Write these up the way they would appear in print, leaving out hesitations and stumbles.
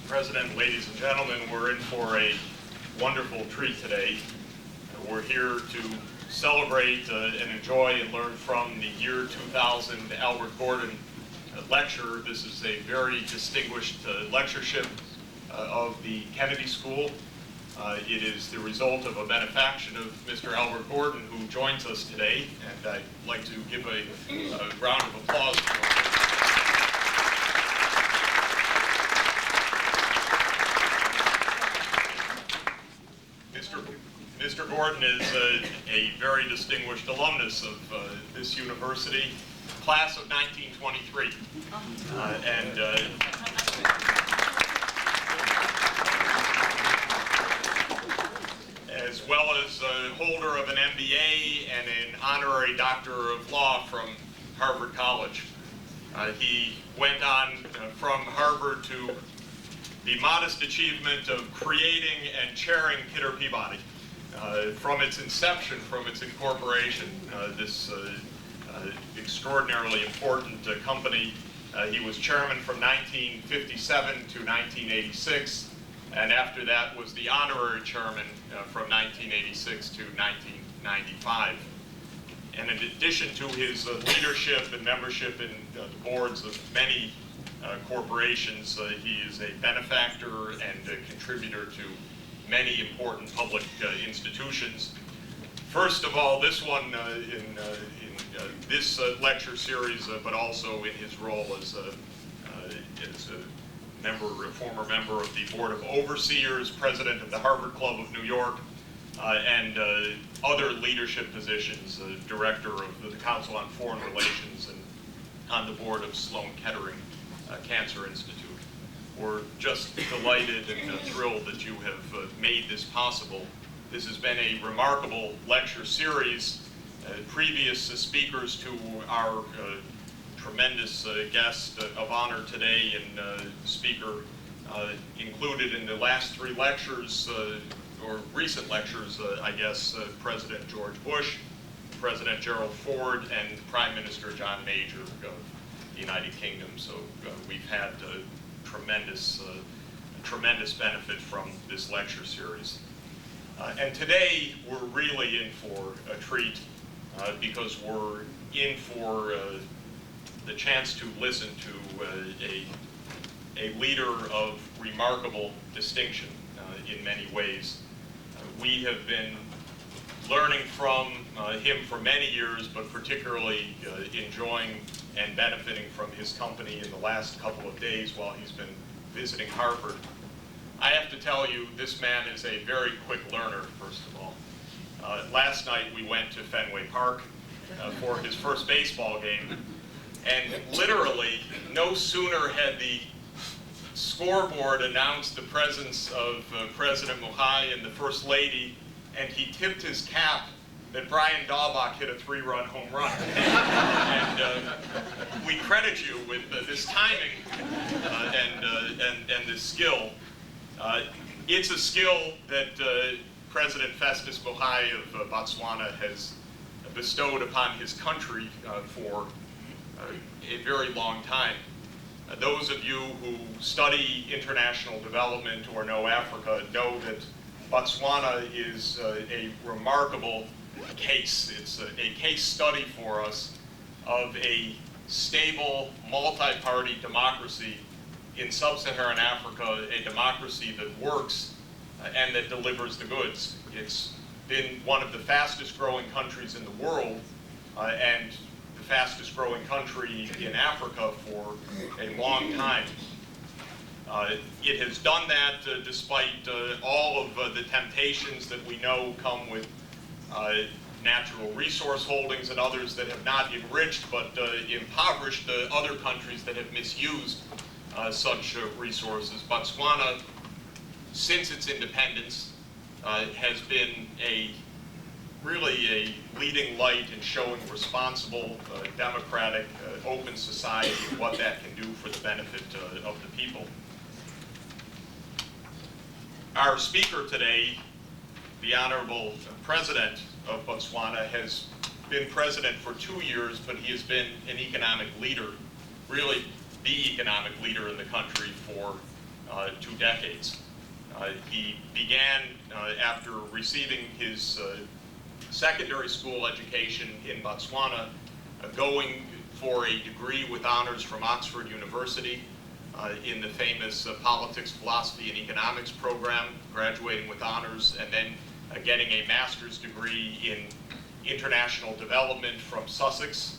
President, ladies and gentlemen, we're in for a wonderful treat today. We're here to celebrate and enjoy and learn from the year 2000 Albert Gordon lecture. This is a very distinguished lectureship of the Kennedy School. It is the result of a benefaction of Mr. Albert Gordon, who joins us today, and I'd like to give a round of applause for him. Mr. Gordon is a very distinguished alumnus of this university, class of 1923. As well as a holder of an MBA and an honorary Doctor of Law from Harvard College. He went on from Harvard to the modest achievement of creating and chairing Kidder Peabody. From its inception, from its incorporation, this extraordinarily important company, he was chairman from 1957 to 1986, and after that was the honorary chairman from 1986 to 1995. And in addition to his leadership and membership in the boards of many corporations, he is a benefactor and a contributor to many important public institutions. First of all, this one in this lecture series, but also in his role as a former member of the Board of Overseers, president of the Harvard Club of New York, and other leadership positions, director of the Council on Foreign Relations and on the board of Sloan Kettering Cancer Institute. We're just delighted and thrilled that you have made this possible. This has been a remarkable lecture series. Previous speakers to our tremendous guest of honor today and speaker included in the last three lectures, or recent lectures, I guess, President George Bush, President Gerald Ford, and Prime Minister John Major of the United Kingdom. So we've had tremendous benefit from this lecture series. And today we're really in for a treat because we're in for the chance to listen to a leader of remarkable distinction in many ways. We have been learning from him for many years, but particularly enjoying and benefiting from his company in the last couple of days while he's been visiting Harvard. I have to tell you, this man is a very quick learner, first of all. Last night we went to Fenway Park for his first baseball game, and literally no sooner had the scoreboard announced the presence of President Muhai and the First Lady, and he tipped his cap that Brian Daubach hit a 3-run home run. And we credit you with this timing and this skill. It's a skill that President Festus Mogae of Botswana has bestowed upon his country for a very long time. Those of you who study international development or know Africa know that Botswana is a remarkable case. It's a case study for us of a stable, multi-party democracy in sub-Saharan Africa, a democracy that works and that delivers the goods. It's been one of the fastest growing countries in the world and the fastest growing country in Africa for a long time. It has done that despite all of the temptations that we know come with natural resource holdings and others that have not enriched but impoverished other countries that have misused such resources. Botswana, since its independence, has been really a leading light in showing responsible, democratic, open society and what that can do for the benefit of the people. Our speaker today, the Honorable President of Botswana, has been president for 2 years, but he has been an economic leader, really the economic leader in the country for 2 decades. He began, after receiving his secondary school education in Botswana, going for a degree with honors from Oxford University in the famous Politics, Philosophy, and Economics program, graduating with honors, and then getting a master's degree in international development from Sussex,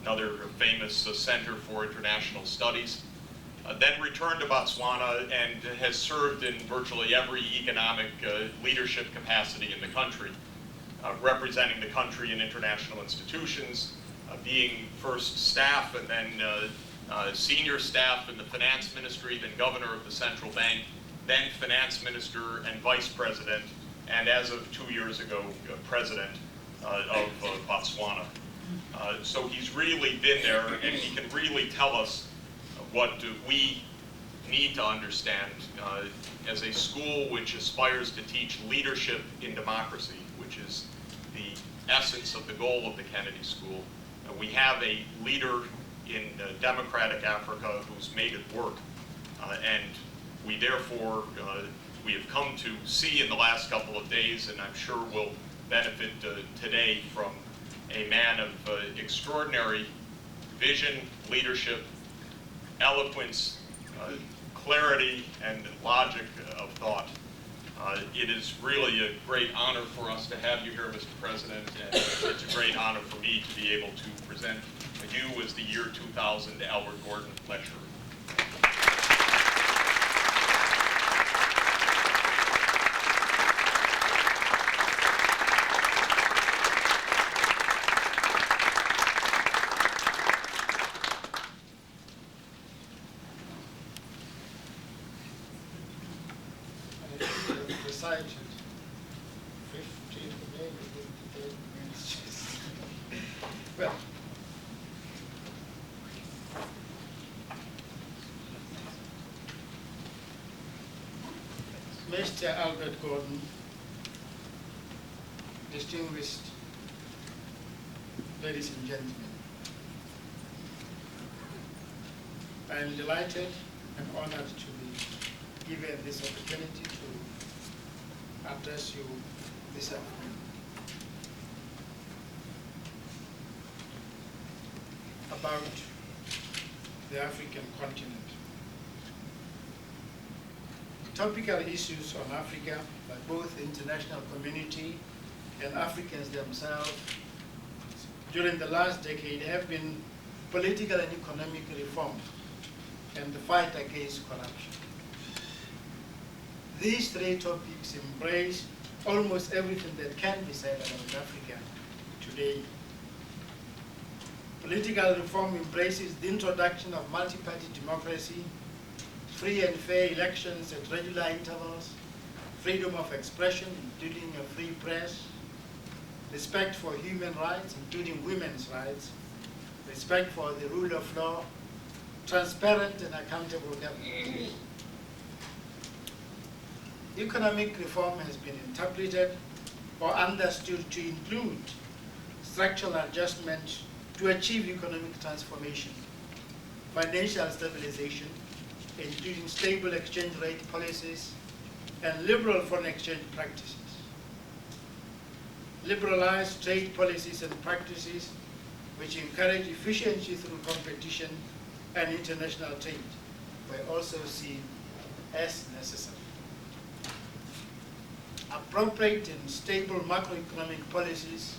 another famous center for international studies. Then returned to Botswana and has served in virtually every economic leadership capacity in the country, representing the country in international institutions, being first staff and then senior staff in the finance ministry, then governor of the central bank, then finance minister and vice president, and as of 2 years ago, president of Botswana. So he's really been there, and he can really tell us what we need to understand as a school which aspires to teach leadership in democracy, which is the essence of the goal of the Kennedy School. We have a leader in democratic Africa who's made it work, and we therefore, we have come to see in the last couple of days, and I'm sure will benefit today from a man of extraordinary vision, leadership, eloquence, clarity, and logic of thought. It is really a great honor for us to have you here, Mr. President, and it's a great honor for me to be able to present you as the year 2000 Albert Gordon Lecturer. Recited 15 minutes. Well, Mr. Albert Gordon, distinguished ladies and gentlemen, I am delighted and honored to be given this opportunity to address you this afternoon. About the African continent. Topical issues on Africa by both the international community and Africans themselves during the last decade have been political and economic reform and the fight against corruption. These 3 topics embrace almost everything that can be said about Africa today. Political reform embraces the introduction of multi-party democracy, free and fair elections at regular intervals, freedom of expression, including a free press, respect for human rights, including women's rights, respect for the rule of law, transparent and accountable government. Economic reform has been interpreted or understood to include structural adjustment to achieve economic transformation, financial stabilization, including stable exchange rate policies and liberal foreign exchange practices, liberalized trade policies and practices which encourage efficiency through competition and international trade were also seen as necessary. Appropriate and stable macroeconomic policies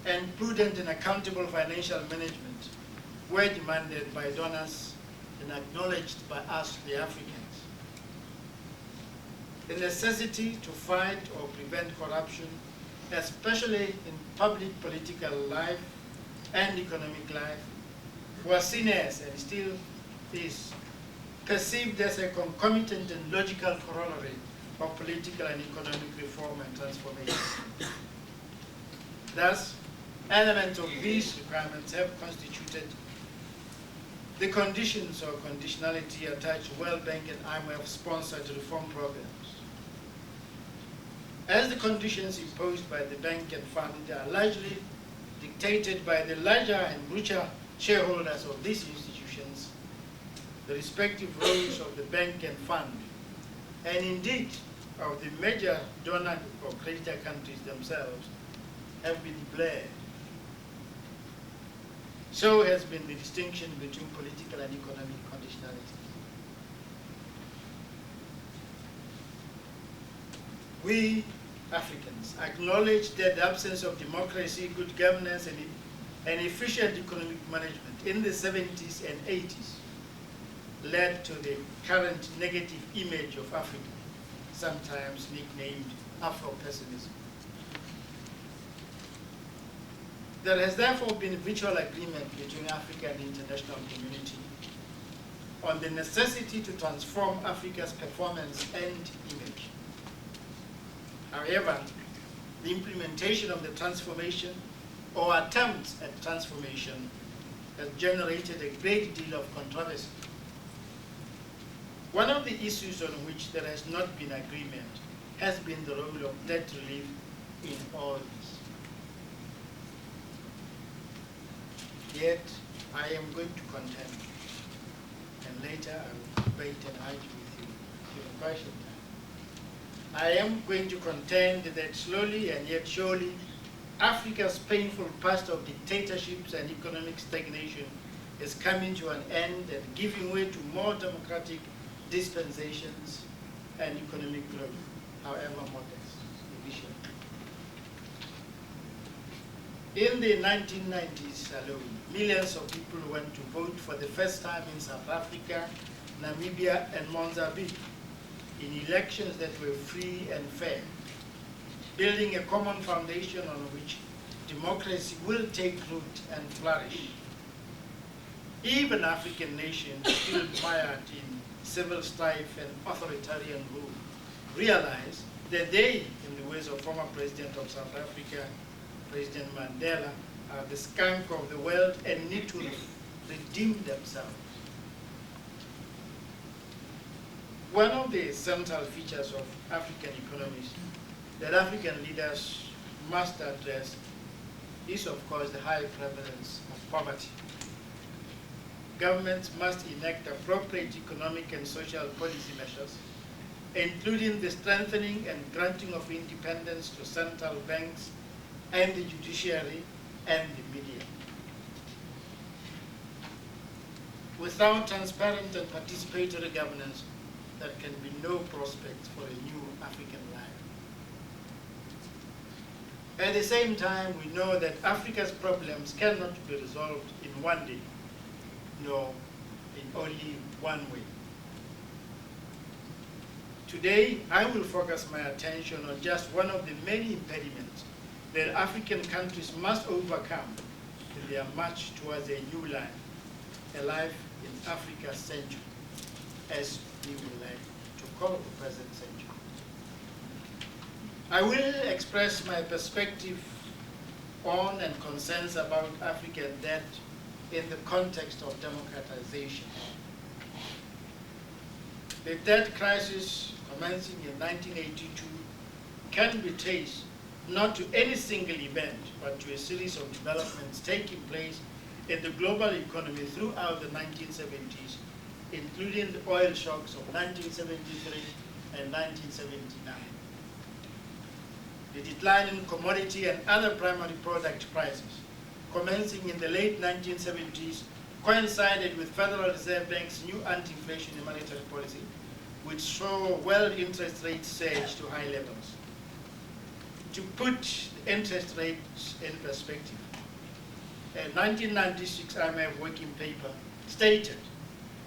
and prudent and accountable financial management were demanded by donors and acknowledged by us, the Africans. The necessity to fight or prevent corruption, especially in public political life and economic life, was seen as, and still is, perceived as a concomitant and logical corollary of political and economic reform and transformation. Thus, elements of these requirements have constituted the conditions or conditionality attached to World Bank and IMF-sponsored reform programs. As the conditions imposed by the bank and fund are largely dictated by the larger and richer shareholders of these institutions, the respective roles of the bank and fund, and indeed of the major donor or creditor countries themselves, have been blurred. So has been the distinction between political and economic conditionalities. We Africans acknowledge that the absence of democracy, good governance, and efficient economic management in the 70s and 80s led to the current negative image of Africa, sometimes nicknamed Afro-pessimism. There has therefore been mutual agreement between Africa and the international community on the necessity to transform Africa's performance and image. However, the implementation of the transformation or attempts at transformation has generated a great deal of controversy. One of the issues on which there has not been agreement has been the role of debt relief in all this. Yet, I am going to contend, and later I will debate and argue with you during question time. I am going to contend that slowly and yet surely, Africa's painful past of dictatorships and economic stagnation is coming to an end and giving way to more democratic dispensations and economic growth, however modest initially. In the 1990s alone, millions of people went to vote for the first time in South Africa, Namibia, and Mozambique in elections that were free and fair, building a common foundation on which democracy will take root and flourish. Even African nations still mired in civil strife and authoritarian rule realize that they, in the words of former President of South Africa, President Mandela, are the skunk of the world and need to redeem themselves. One of the central features of African economies that African leaders must address is, of course, the high prevalence of poverty. Governments must enact appropriate economic and social policy measures, including the strengthening and granting of independence to central banks and the judiciary and the media. Without transparent and participatory governance, there can be no prospects for a new African life. At the same time, we know that Africa's problems cannot be resolved in one day, nor in only one way. Today, I will focus my attention on just one of the many impediments that African countries must overcome in their march towards a new life, a life in Africa's century, as we would like to call the present century. I will express my perspective on and concerns about African debt in the context of democratization. The debt crisis commencing in 1982 can be traced not to any single event, but to a series of developments taking place in the global economy throughout the 1970s, including the oil shocks of 1973 and 1979. The decline in commodity and other primary product prices, commencing in the late 1970s, coincided with Federal Reserve Bank's new anti-inflation monetary policy, which saw world interest rates surge to high levels. To put the interest rates in perspective, a 1996 IMF working paper stated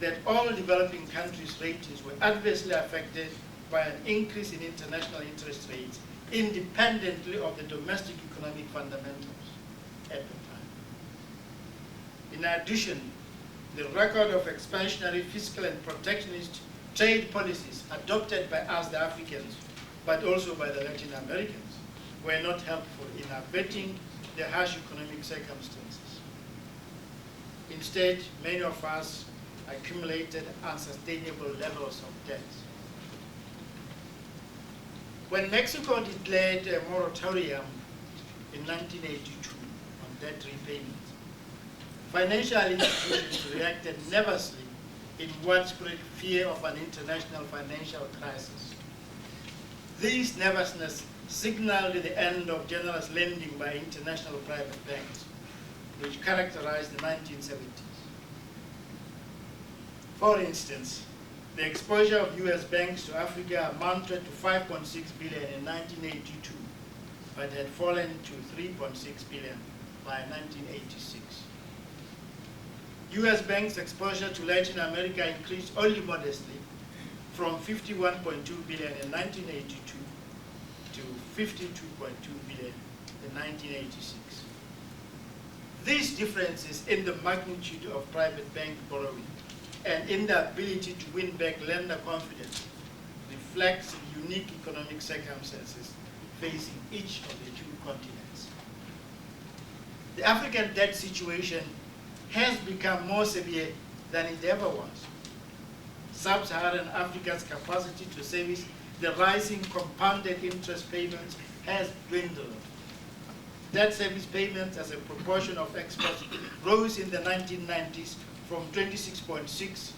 that all developing countries' ratings were adversely affected by an increase in international interest rates independently of the domestic economic fundamentals at the time. In addition, the record of expansionary fiscal and protectionist trade policies adopted by us, the Africans, but also by the Latin Americans, were not helpful in abating the harsh economic circumstances. Instead, many of us accumulated unsustainable levels of debt. When Mexico declared a moratorium in 1982 on debt repayment, financial institutions reacted nervously in widespread fear of an international financial crisis. These nervousness signaled the end of generous lending by international private banks, which characterized the 1970s. For instance, the exposure of US banks to Africa amounted to 5.6 billion in 1982, but had fallen to 3.6 billion by 1986. US banks' exposure to Latin America increased only modestly from 51.2 billion in 1982 to 52.2 billion in 1986. These differences in the magnitude of private bank borrowing and in the ability to win back lender confidence reflects the unique economic circumstances facing each of the two continents. The African debt situation has become more severe than it ever was. Sub-Saharan Africa's capacity to service the rising compounded interest payments has dwindled. Debt service payments as a proportion of exports rose in the 1990s from 26.6%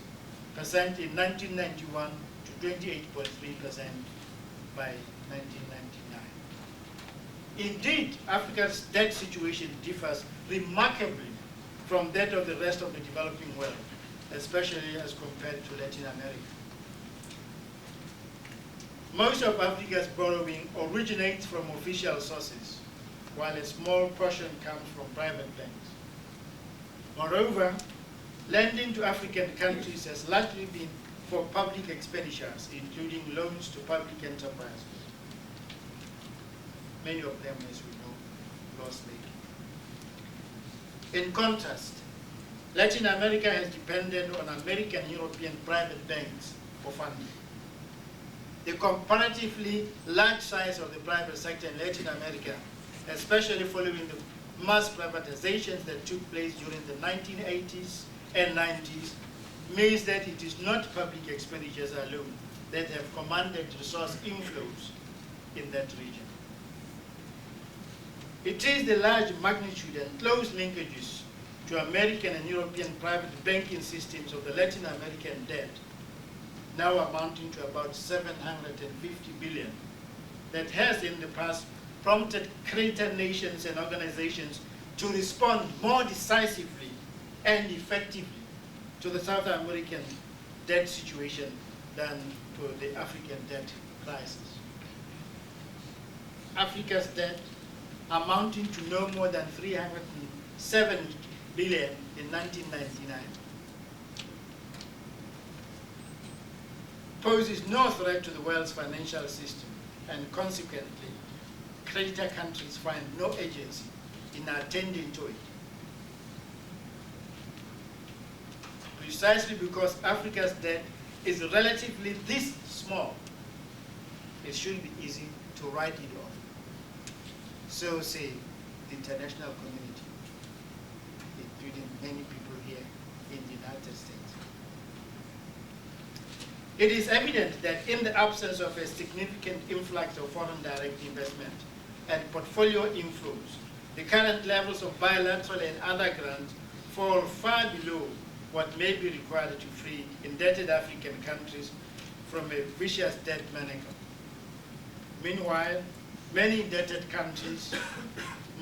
in 1991 to 28.3% by 1999. Indeed, Africa's debt situation differs remarkably from that of the rest of the developing world, especially as compared to Latin America. Most of Africa's borrowing originates from official sources, while a small portion comes from private banks. Moreover, lending to African countries has largely been for public expenditures, including loans to public enterprises. Many of them, as we know, loss-making. In contrast, Latin America has depended on American and European private banks for funding. The comparatively large size of the private sector in Latin America, especially following the mass privatizations that took place during the 1980s and 90s, means that it is not public expenditures alone that have commanded resource inflows in that region. It is the large magnitude and close linkages to American and European private banking systems of the Latin American debt, now amounting to about 750 billion, that has in the past prompted greater nations and organizations to respond more decisively and effectively to the South American debt situation than to the African debt crisis. Africa's debt, amounting to no more than 307 billion in 1999, poses no threat to the world's financial system, and consequently, creditor countries find no agency in attending to it. Precisely because Africa's debt is relatively this small, it should be easy to write it off. So say the international community, including many people here in the United States. It is evident that in the absence of a significant influx of foreign direct investment and portfolio inflows, the current levels of bilateral and other grants fall far below what may be required to free indebted African countries from a vicious debt management. Meanwhile, many indebted countries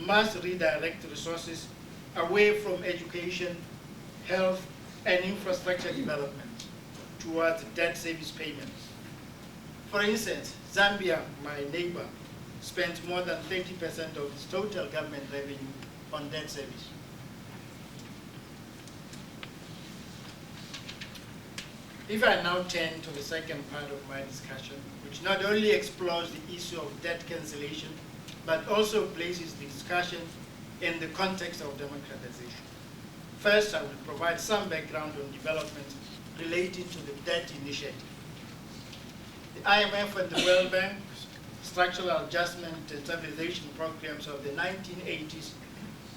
must redirect resources away from education, health, and infrastructure development towards debt service payments. For instance, Zambia, my neighbor, spends more than 30% of its total government revenue on debt service. If I now turn to the second part of my discussion, which not only explores the issue of debt cancellation, but also places the discussion in the context of democratization. First, I will provide some background on developments relating to the debt initiative. The IMF and the World Bank structural adjustment and stabilization programs of the 1980s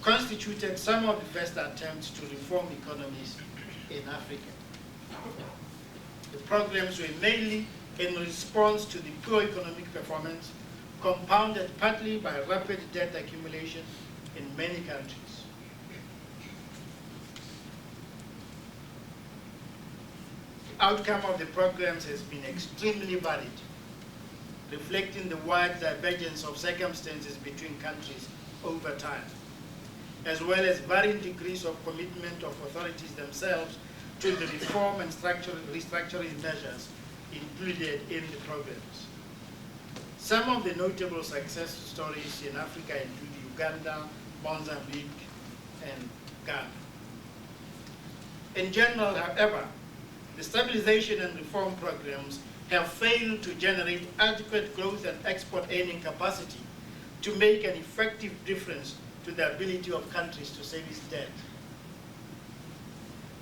constituted some of the first attempts to reform economies in Africa. The programs were mainly in response to the poor economic performance, compounded partly by rapid debt accumulation in many countries. outcome of the programs has been extremely varied, reflecting the wide divergence of circumstances between countries over time, as well as varying degrees of commitment of authorities themselves to the reform and restructuring measures included in the programs. Some of the notable success stories in Africa include Uganda, Mozambique, and Ghana. In general, however, the stabilization and reform programs have failed to generate adequate growth and export earning capacity to make an effective difference to the ability of countries to service debt.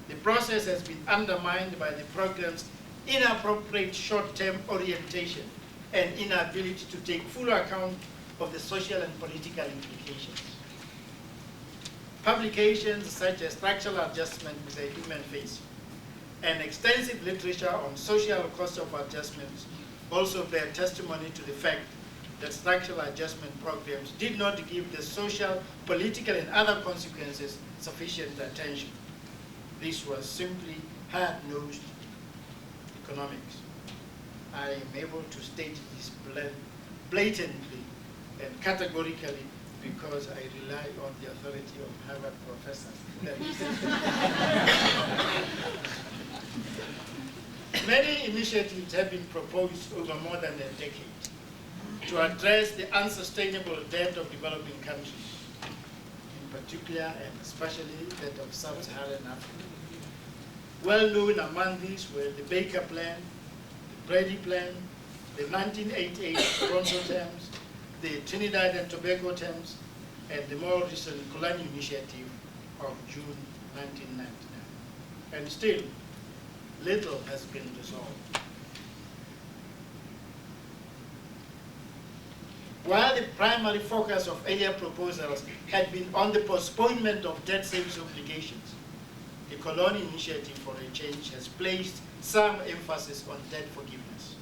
The process has been undermined by the program's inappropriate short-term orientation and inability to take full account of the social and political implications. Publications such as Structural Adjustment with a Human Face and extensive literature on social cost of adjustments also bear testimony to the fact that structural adjustment programs did not give the social, political, and other consequences sufficient attention. This was simply hard-nosed economics. I am able to state this blatantly and categorically because I rely on the authority of Harvard professors. Many initiatives have been proposed over more than a decade to address the unsustainable debt of developing countries, in particular and especially that of sub-Saharan Africa. Well known among these were the Baker Plan, the Brady Plan, the 1988 Toronto terms, the Trinidad and Tobago terms, and the more recent Colonial Initiative of June 1999. And still, little has been resolved. While the primary focus of earlier proposals had been on the postponement of debt service obligations, the Colonial Initiative for a Change has placed some emphasis on debt forgiveness.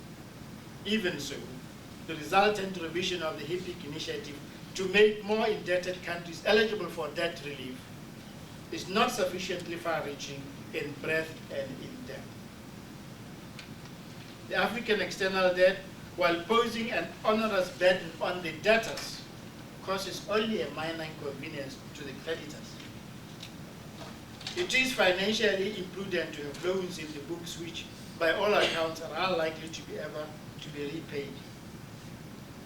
Even so, the resultant revision of the HIPIC initiative to make more indebted countries eligible for debt relief is not sufficiently far-reaching in breadth and in depth. The African external debt, while posing an onerous burden on the debtors, causes only a minor inconvenience to the creditors. It is financially imprudent to have loans in the books which, by all accounts, are unlikely to be repaid.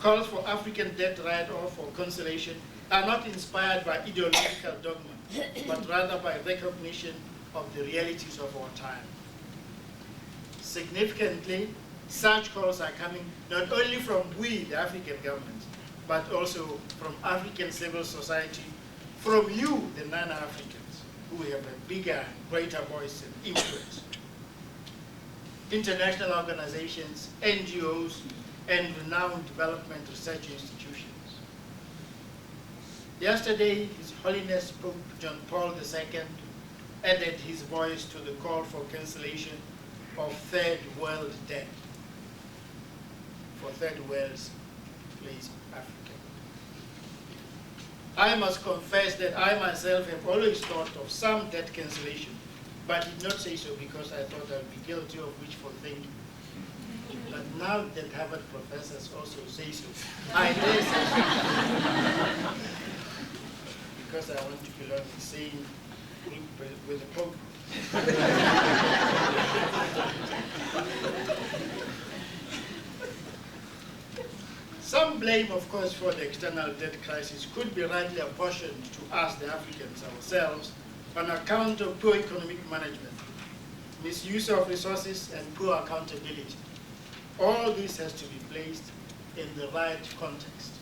Calls for African debt write-off or cancellation are not inspired by ideological dogma, but rather by recognition of the realities of our time. Significantly, such calls are coming not only from we, the African government, but also from African civil society, from you, the non-Africans, who have a bigger, greater voice and influence. International organizations, NGOs, and renowned development research institutions. Yesterday, His Holiness Pope John Paul II added his voice to the call for cancellation of third world debt for third world's place Africa. I must confess that I myself have always thought of some debt cancellation, but did not say so because I thought I would be guilty of wishful thinking. But now that Harvard professors also say so, I dare say so. Because I want to belong in the same group with the Pope. Some blame, of course, for the external debt crisis could be rightly apportioned to us, the Africans ourselves, on account of poor economic management, misuse of resources, and poor accountability. All this has to be placed in the right context.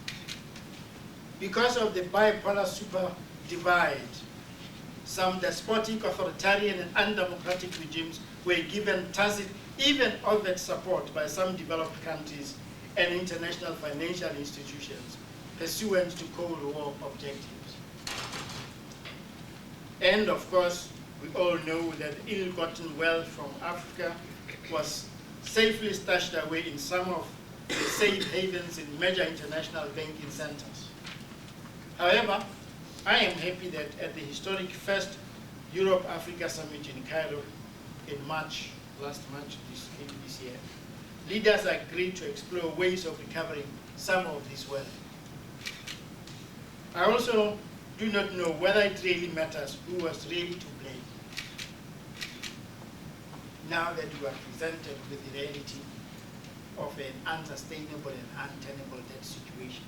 Because of the bipolar super divide, some despotic, authoritarian, and undemocratic regimes were given tacit, even overt support by some developed countries and international financial institutions pursuant to Cold War objectives. And of course, we all know that ill-gotten wealth from Africa was safely stashed away in some of the safe havens in major international banking centers. However, I am happy that at the historic first Europe-Africa Summit in Cairo in March last March this year, leaders agreed to explore ways of recovering some of this wealth. I also do not know whether it really matters who was really to blame, now that we are presented with the reality of an unsustainable and untenable debt situation.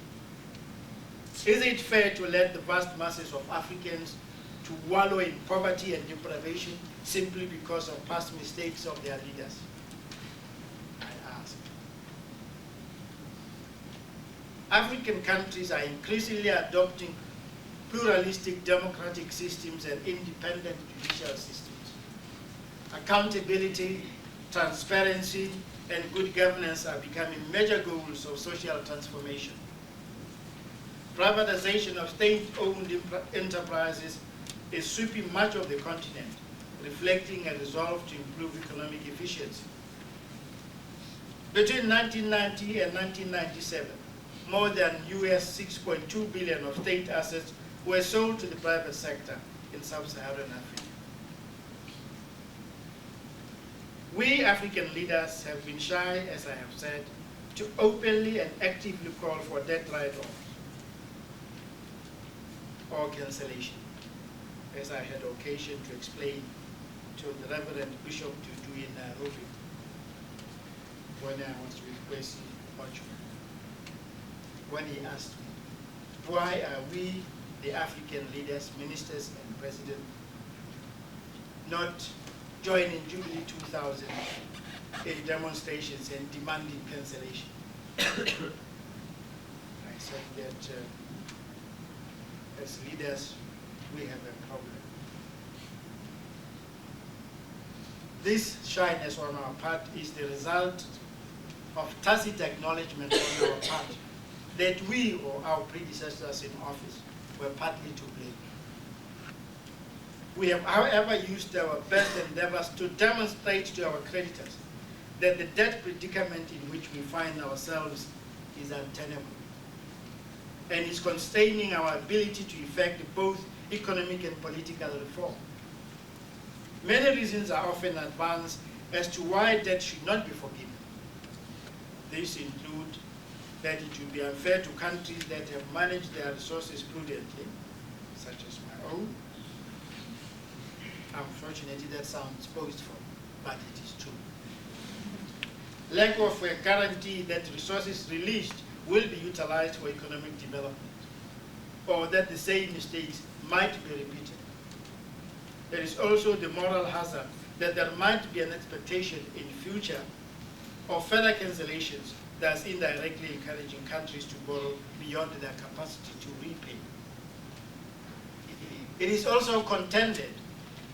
Is it fair to let the vast masses of Africans to wallow in poverty and deprivation simply because of past mistakes of their leaders? I ask. African countries are increasingly adopting pluralistic democratic systems and independent judicial systems. Accountability, transparency, and good governance are becoming major goals of social transformation. Privatization of state-owned enterprises is sweeping much of the continent, reflecting a resolve to improve economic efficiency. Between 1990 and 1997, more than US $6.2 billion of state assets were sold to the private sector in sub-Saharan Africa. We African leaders have been shy, as I have said, to openly and actively call for debt write-offs or cancellation, as I had occasion to explain to the Reverend Bishop Tutu in Nairobi when I was with Kwesi Botswana, when he asked me, why are we, the African leaders, ministers and president, not joining Jubilee 2000 in demonstrations and demanding cancellation? I said that as leaders, we have a problem. This shyness on our part is the result of tacit acknowledgement on our part that we or our predecessors in office were partly to blame. We have, however, used our best endeavors to demonstrate to our creditors that the debt predicament in which we find ourselves is untenable and is constraining our ability to effect both economic and political reform. Many reasons are often advanced as to why debt should not be forgiven. These include that it would be unfair to countries that have managed their resources prudently, such as my own. Unfortunately, that sounds boastful, but it is true. Lack of a guarantee that resources released will be utilized for economic development, or that the same mistakes might be repeated. There is also the moral hazard that there might be an expectation in future of further cancellations, thus indirectly encouraging countries to borrow beyond their capacity to repay. It is also contended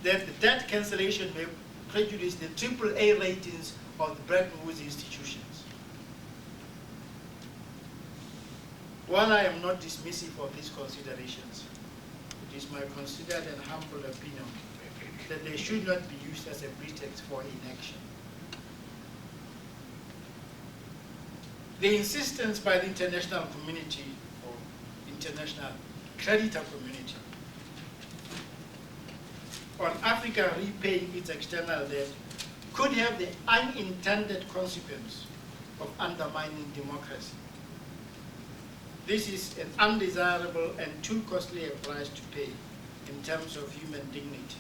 that the debt cancellation may prejudice the AAA ratings of the Bretton Woods institutions. While I am not dismissive of these considerations, it is my considered and humble opinion that they should not be used as a pretext for inaction. The insistence by the international community, or international creditor community, on Africa repaying its external debt could have the unintended consequence of undermining democracy. This is an undesirable and too costly a price to pay in terms of human dignity.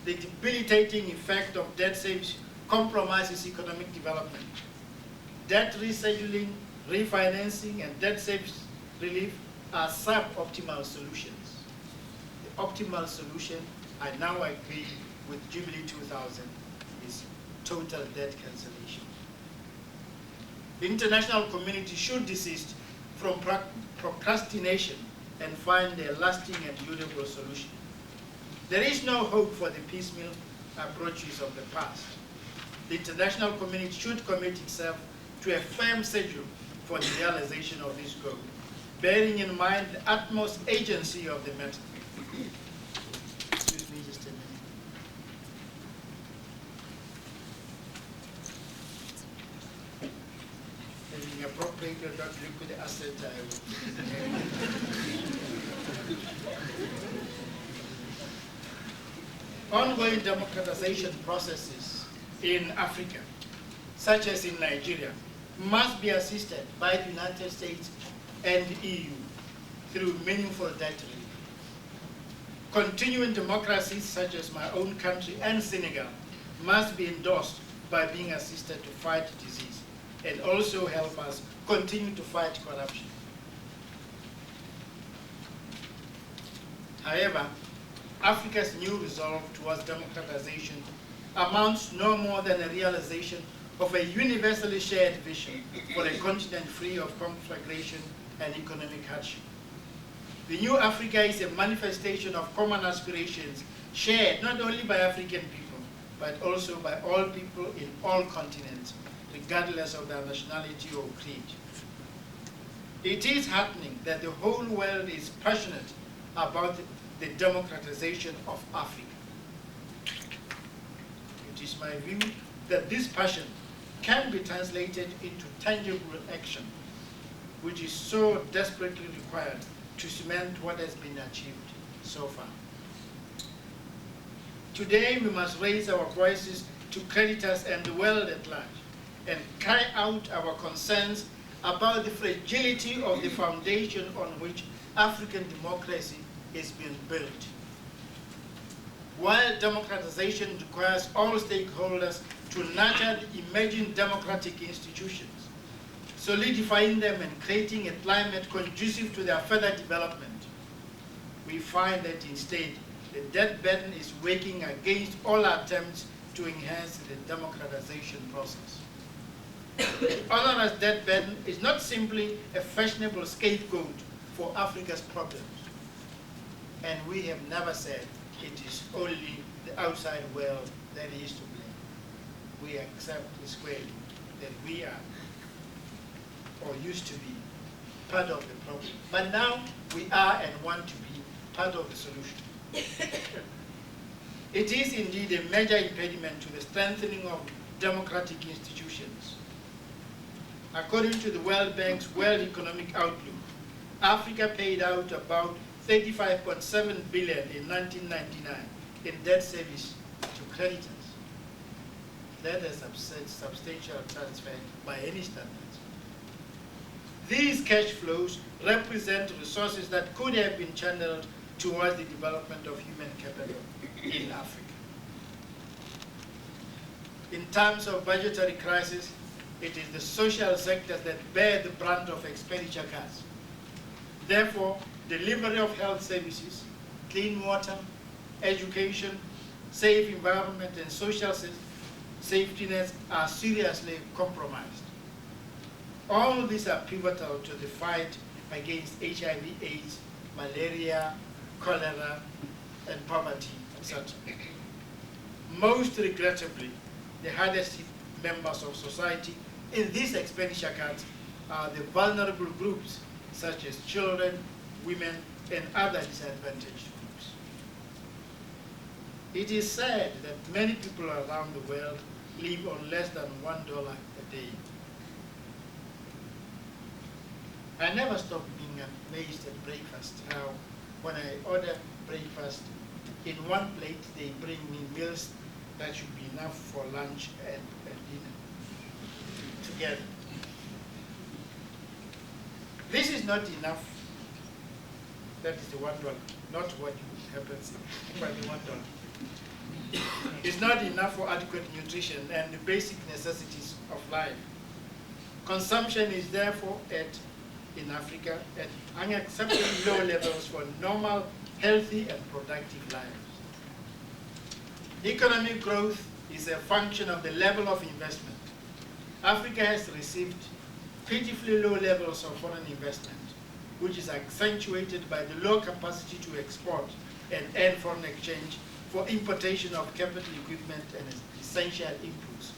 The debilitating effect of debt service compromises economic development. Debt rescheduling, refinancing, and debt service relief are suboptimal solutions. The optimal solution, I now agree with Jubilee 2000, is total debt cancellation. The international community should desist from procrastination and find a lasting and durable solution. There is no hope for the piecemeal approaches of the past. The international community should commit itself to a firm schedule for the realization of this goal, bearing in mind the utmost agency of the matter. Excuse me just a minute. Having appropriated that liquid asset, I will. Ongoing democratization processes in Africa, such as in Nigeria, must be assisted by the United States and the EU through meaningful debt relief. Continuing democracies such as my own country and Senegal must be endorsed by being assisted to fight disease and also help us continue to fight corruption. However, Africa's new resolve towards democratization amounts no more than a realization of a universally shared vision for a continent free of conflagration and economic hardship. The new Africa is a manifestation of common aspirations shared not only by African people, but also by all people in all continents, regardless of their nationality or creed. It is heartening that the whole world is passionate about the democratization of Africa. It is my view that this passion can be translated into tangible action, which is so desperately required to cement what has been achieved so far. Today, we must raise our voices to creditors and the world at large and cry out our concerns about the fragility of the foundation on which African democracy is being built. While democratization requires all stakeholders to nurture the emerging democratic institutions, solidifying them and creating a climate conducive to their further development, we find that instead the debt burden is working against all attempts to enhance the democratization process. The onerous debt burden is not simply a fashionable scapegoat for Africa's problems, and we have never said it is only the outside world that is to blame. We accept squarely that we are, or used to be, part of the problem. But now we are and want to be part of the solution. It is indeed a major impediment to the strengthening of democratic institutions. According to the World Bank's World Economic Outlook, Africa paid out about $35.7 billion in 1999 in debt service to creditors. That is a substantial transfer by any standards. These cash flows represent resources that could have been channeled towards the development of human capital in Africa. In terms of budgetary crisis, it is the social sectors that bear the brunt of expenditure cuts. Therefore, delivery of health services, clean water, education, safe environment, and social safety nets are seriously compromised. All these are pivotal to the fight against HIV/AIDS, malaria, cholera, and poverty, etc. Most regrettably, the hardest hit members of society in these expenditure cuts are the vulnerable groups, such as children, women, and other disadvantaged groups. It is said that many people around the world live on less than $1 a day. I never stop being amazed at breakfast, how when I order breakfast, in one plate they bring me meals that should be enough for lunch and dinner together. This is not enough. That is the $1, not what happens, but the $1. It's not enough for adequate nutrition and the basic necessities of life. Consumption is therefore in Africa at unacceptably low levels for normal, healthy, and productive lives. Economic growth is a function of the level of investment. Africa has received pitifully low levels of foreign investment, which is accentuated by the low capacity to export and earn foreign exchange for importation of capital equipment and essential inputs.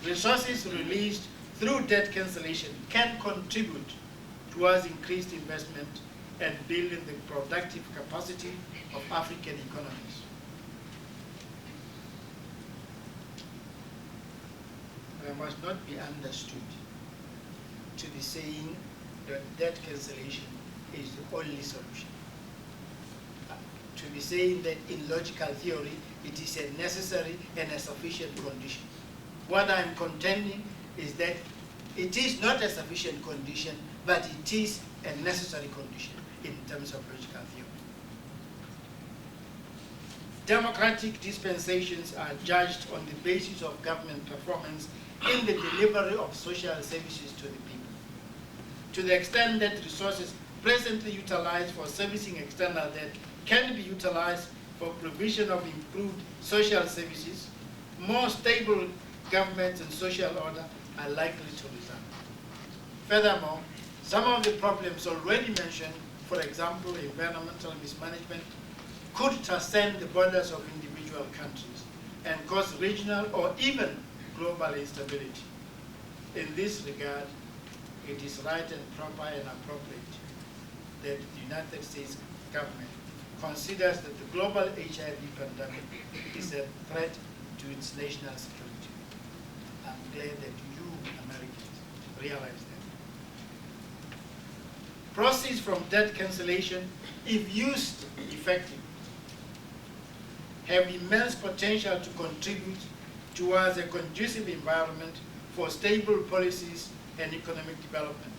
Resources released through debt cancellation can contribute towards increased investment and building the productive capacity of African economies. There must not be understood to be saying that debt cancellation is the only solution. to be saying that in logical theory it is a necessary and a sufficient condition. What I'm contending is that it is not a sufficient condition, but it is a necessary condition in terms of logical theory. Democratic dispensations are judged on the basis of government performance in the delivery of social services to the people. To the extent that resources presently utilized for servicing external debt can be utilized for provision of improved social services, more stable government and social order are likely to result. Furthermore, some of the problems already mentioned, for example, environmental mismanagement, could transcend the borders of individual countries and cause regional or even global instability. In this regard, it is right and proper and appropriate that the United States government considers that the global HIV pandemic is a threat to its national security. I'm glad that you, Americans, realize that. Proceeds from debt cancellation, if used effectively, have immense potential to contribute towards a conducive environment for stable policies and economic development.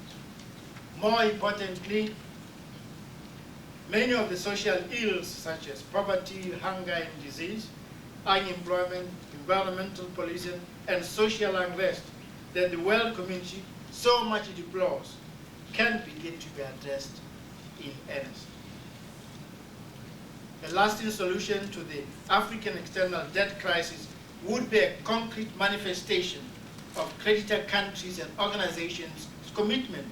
More importantly, many of the social ills such as poverty, hunger and disease, unemployment, environmental pollution, and social unrest that the world community so much deplores can begin to be addressed in earnest. A lasting solution to the African external debt crisis would be a concrete manifestation of creditor countries and organizations' commitment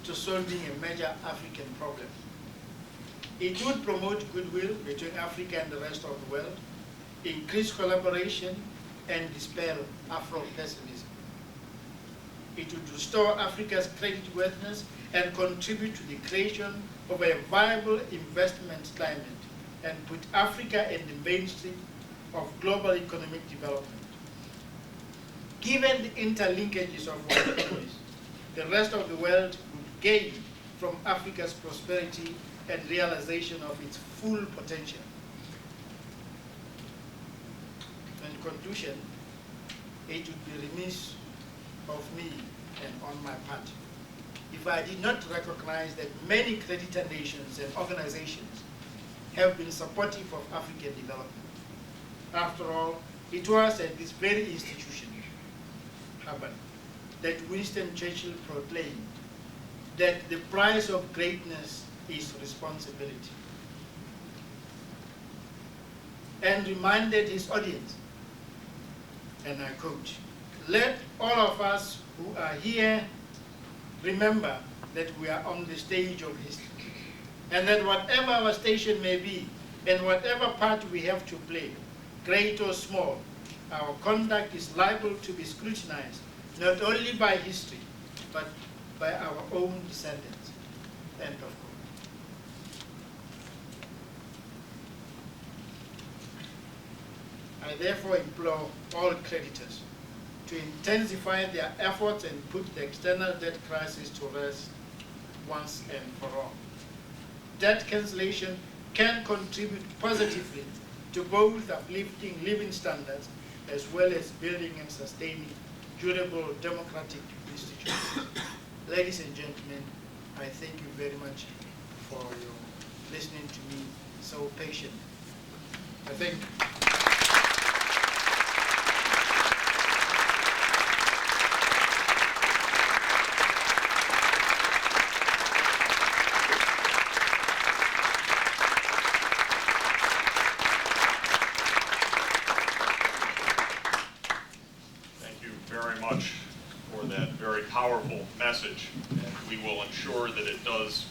to solving a major African problem. It would promote goodwill between Africa and the rest of the world, increase collaboration, and dispel Afro-pessimism. It would restore Africa's creditworthiness and contribute to the creation of a viable investment climate and put Africa in the mainstream of global economic development. Given the interlinkages of our economies, the rest of the world would gain from Africa's prosperity and realization of its full potential. In conclusion, it would be remiss of me and on my part if I did not recognize that many creditor nations and organizations have been supportive of African development. After all, it was at this very institution, Harvard, that Winston Churchill proclaimed that the price of greatness is responsibility, and reminded his audience, and I quote, "Let all of us who are here remember that we are on the stage of history, and that whatever our station may be, and whatever part we have to play, great or small, our conduct is liable to be scrutinized, not only by history, but by our own descendants." End of quote. I therefore implore all creditors to intensify their efforts and put the external debt crisis to rest once and for all. Debt cancellation can contribute positively to both uplifting living standards as well as building and sustaining durable democratic institutions. Ladies and gentlemen, I thank you very much for your listening to me so patiently. I thank you. For that very powerful message, and we will ensure that it does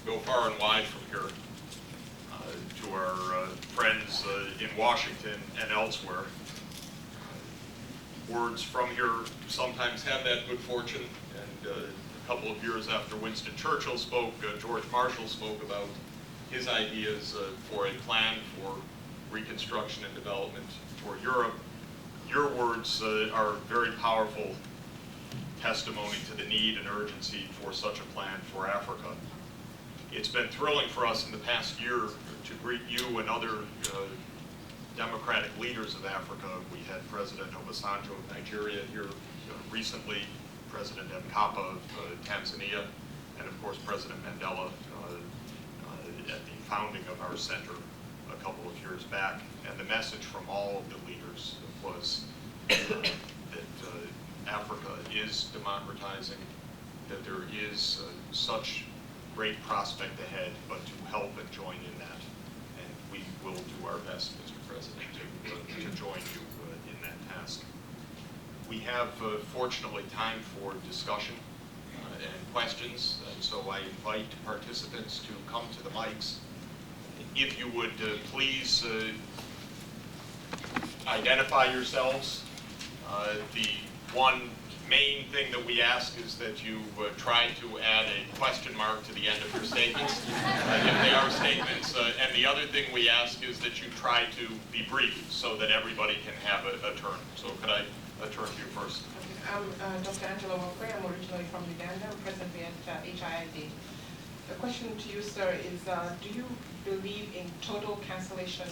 go far and wide from here to our friends in Washington and elsewhere. Words from here sometimes have that good fortune, and a couple of years after Winston Churchill spoke, George Marshall spoke about his ideas for a plan for reconstruction and development for Europe. Your words are very powerful testimony to the need and urgency for such a plan for Africa. It's been thrilling for us in the past year to greet you and other democratic leaders of Africa. We had President Obasanjo of Nigeria here recently, President Mkapa of Tanzania, and of course President Mandela at the founding of our center a couple of years back. And the message from all of the leaders was that Africa is democratizing, that there is such great prospect ahead, but to help and join in that. And we will do our best, Mr. President, to join you in that task. We have, fortunately, time for discussion and questions, and so I invite participants to come to the mics. If you would please identify yourselves. The one main thing that we ask is that you try to add a question mark to the end of your statements, if they are statements. And the other thing we ask is that you try to be brief so that everybody can have a turn. So could I turn to you first? I'm Dr. Angela Wong. I'm originally from Uganda. I'm presently at HIID. The question to you, sir, is do you believe in total cancellation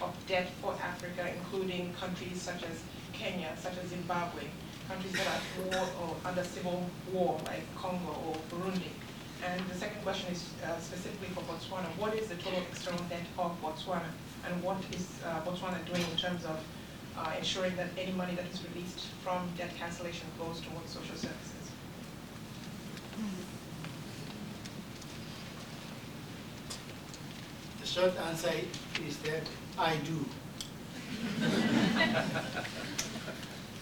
of debt for Africa, including countries such as Kenya, such as Zimbabwe, countries that are at war or under civil war, like Congo or Burundi? And the second question is specifically for Botswana. What is the total external debt of Botswana? And what is Botswana doing in terms of ensuring that any money that is released from debt cancellation goes towards social services? The short answer is that I do.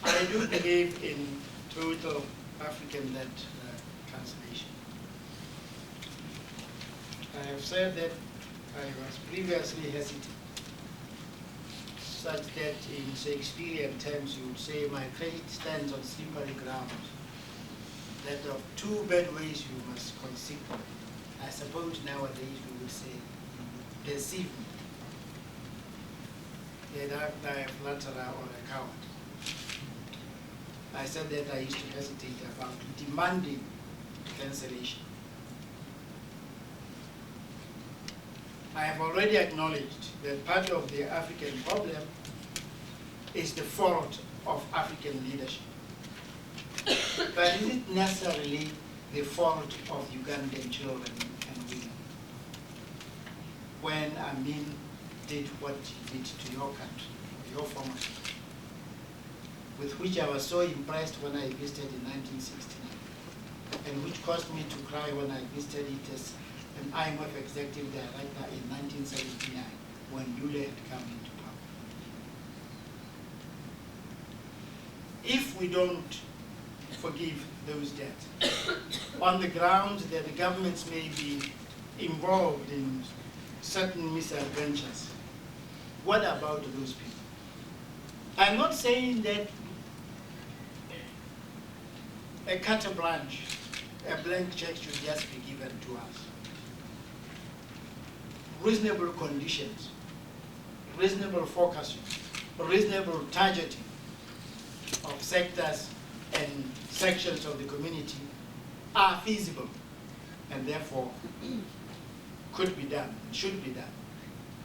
I do believe in total African debt cancellation. I have said that I was previously hesitant, such that in Shakespearean terms you would say, my credit stands on slippery ground, that of two bad ways you must consider. I suppose nowadays we would say, deceive me, that I am flatterer or a coward. I said that I used to hesitate about demanding cancellation. I have already acknowledged that part of the African problem is the fault of African leadership. But is it necessarily the fault of Ugandan children and women? When Amin did what he did to your country, your former country, with which I was so impressed when I visited in 1969, and which caused me to cry when I visited it as an IMF executive director in 1979, when Lula had come into power. If we don't forgive those debts, on the grounds that the governments may be involved in certain misadventures, what about those people? I'm not saying that a carte blanche, a blank check should just be given to us. Reasonable conditions, reasonable focusing, reasonable targeting of sectors and sections of the community are feasible and therefore could be done, should be done.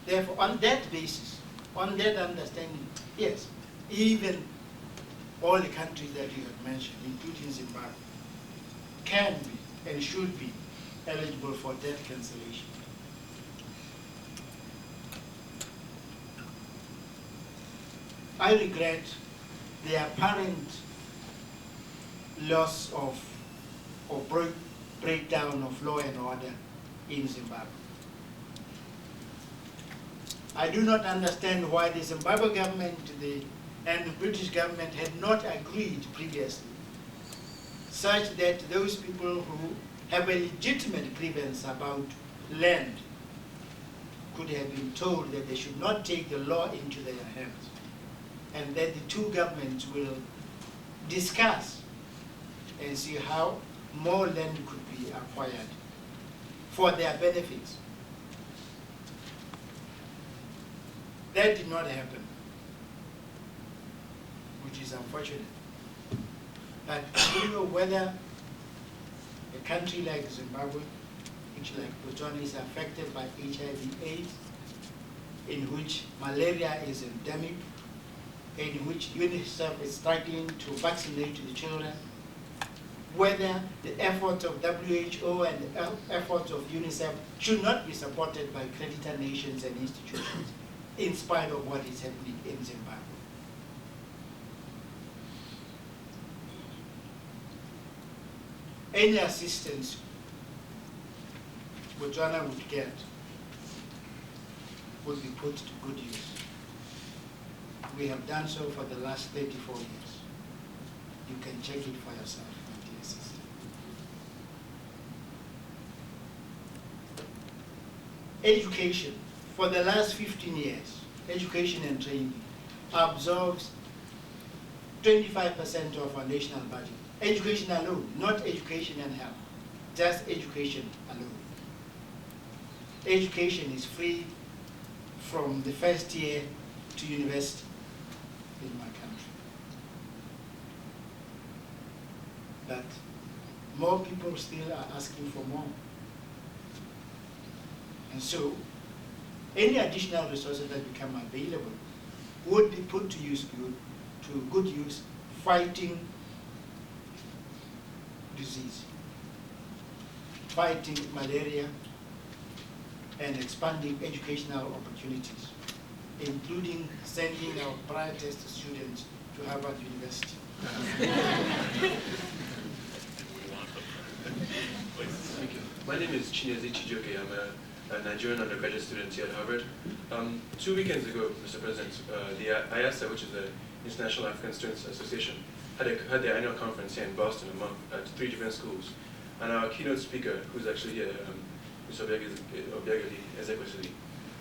Therefore, on that basis, on that understanding, yes, even all the countries that you have mentioned, including Zimbabwe, can be and should be eligible for debt cancellation. I regret the apparent loss of or breakdown of law and order in Zimbabwe. I do not understand why the Zimbabwe government and the British government had not agreed previously, such that those people who have a legitimate grievance about land could have been told that they should not take the law into their hands, and that the two governments will discuss and see how more land could be acquired for their benefits. That did not happen, which is unfortunate. But I don't know whether a country like Zimbabwe which like Botswana is affected by HIV/AIDS, in which malaria is endemic, in which UNICEF is struggling to vaccinate the children, whether the efforts of WHO and the efforts of UNICEF should not be supported by creditor nations and institutions, in spite of what is happening in Zimbabwe. Any assistance Botswana would get would be put to good use. We have done so for the last 34 years. You can check it for yourself, my dear sister. Education, for the last 15 years, education and training absorbs 25% of our national budget. Education alone, not education and health, just education alone. Education is free from the first year to university in my country. But more people still are asking for more. And so, any additional resources that become available would be put to good use fighting disease, fighting malaria, and expanding educational opportunities, including sending our prior test students to Harvard University. Thank you. My name is Chinyeze Chijoke. I'm a Nigerian undergraduate student here at Harvard. 2 weekends ago, Mr. President, the IASA, which is the International African Students Association, had their annual conference here in Boston at 3 different schools. And our keynote speaker, who's actually here, Mr. Obiageli Ezekwesili,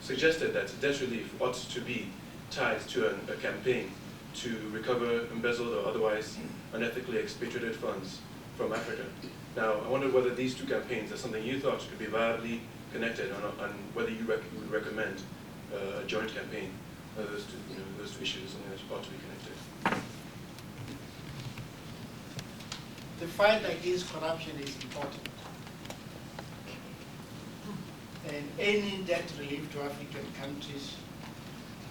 suggested that debt relief ought to be tied to a campaign to recover embezzled or otherwise unethically expatriated funds from Africa. Now, I wondered whether these two campaigns are something you thought could be viably connected, on whether you would recommend a joint campaign, whether those two issues are something that ought to be connected. The fight against corruption is important. And any debt relief to African countries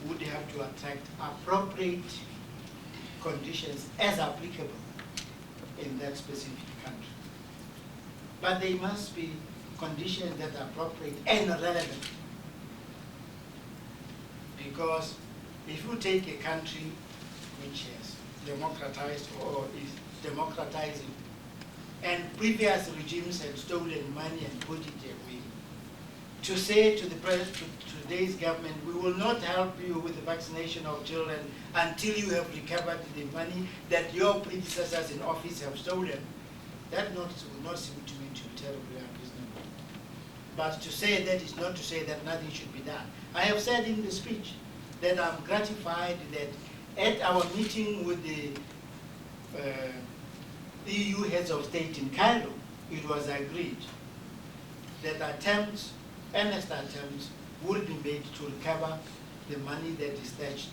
would have to attract appropriate conditions as applicable in that specific country. But they must be conditions that are appropriate and relevant. Because if you take a country which has democratized or is democratizing, and previous regimes had stolen money and put it away, to say to today's government, we will not help you with the vaccination of children until you have recovered the money that your predecessors in office have stolen, that would not seem to me to be terribly unreasonable. But to say that is not to say that nothing should be done. I have said in the speech that I'm gratified that at our meeting with the EU heads of state in Cairo, it was agreed that earnest attempts will be made to recover the money that is stashed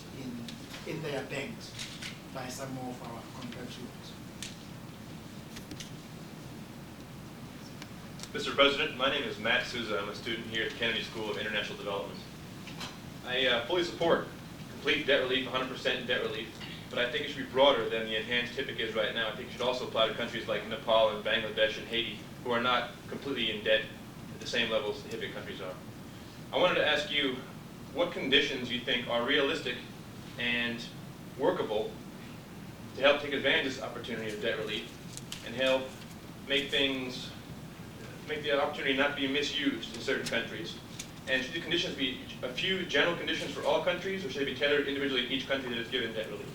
in their banks by some of our compatriots. Mr. President, my name is Matt Souza. I'm a student here at the Kennedy School of International Development. I fully support complete debt relief, 100% debt relief, but I think it should be broader than the enhanced HIPAA is right now. I think it should also apply to countries like Nepal and Bangladesh and Haiti, who are not completely in debt at the same levels the HIPAA countries are. I wanted to ask you what conditions you think are realistic and workable to help take advantage of this opportunity of debt relief and help make the opportunity not be misused in certain countries. And should the conditions be a few general conditions for all countries, or should they be tailored individually to each country that is given debt relief?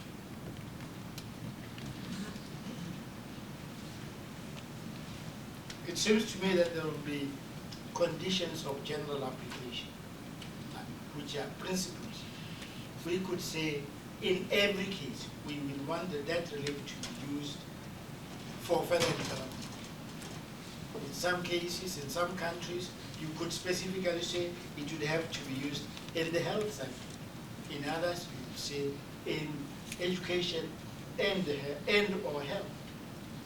It seems to me that there will be conditions of general application, which are principles. We could say, in every case, we will want the debt relief to be used for further development. In some cases, in some countries, you could specifically say it would have to be used in the health sector. In others, you would say in education and or health.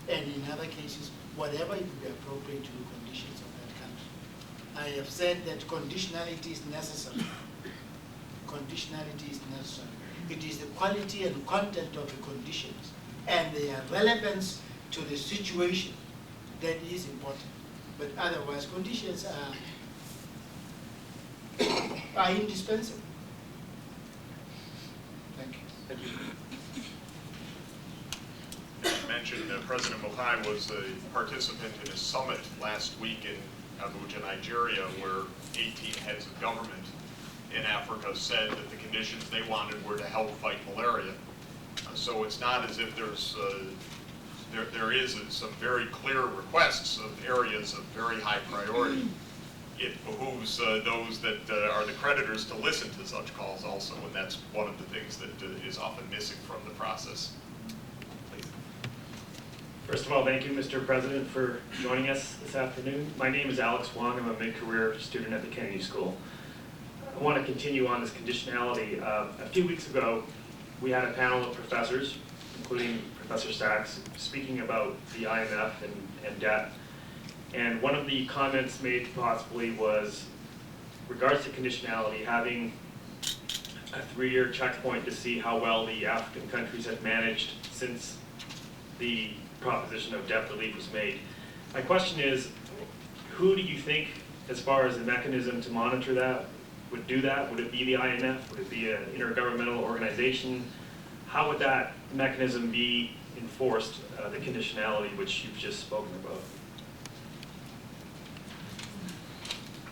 And in other cases, whatever it would be appropriate to the conditions of that country. I have said that conditionality is necessary. Conditionality is necessary. It is the quality and content of the conditions and their relevance to the situation that is important. But otherwise, conditions are indispensable. Thank you. Thank you. You mentioned President Buhari was a participant in a summit last week in Abuja, Nigeria, where 18 heads of government in Africa said that the conditions they wanted were to help fight malaria. So it's not as if there is some very clear requests of areas of very high priority. It behooves those that are the creditors to listen to such calls also, and that's one of the things that is often missing from the process. Please. First of all, thank you, Mr. President, for joining us this afternoon. My name is Alex Wong. I'm a mid-career student at the Kennedy School. I want to continue on this conditionality. A few weeks ago, we had a panel of professors, including Professor Sachs, speaking about the IMF and debt. And one of the comments made possibly was, regards to conditionality, having a 3-year checkpoint to see how well the African countries have managed since the proposition of debt relief was made. My question is, who do you think, as far as the mechanism to monitor that, would do that? Would it be the IMF? Would it be an intergovernmental organization? How would that mechanism be enforced, the conditionality which you've just spoken about?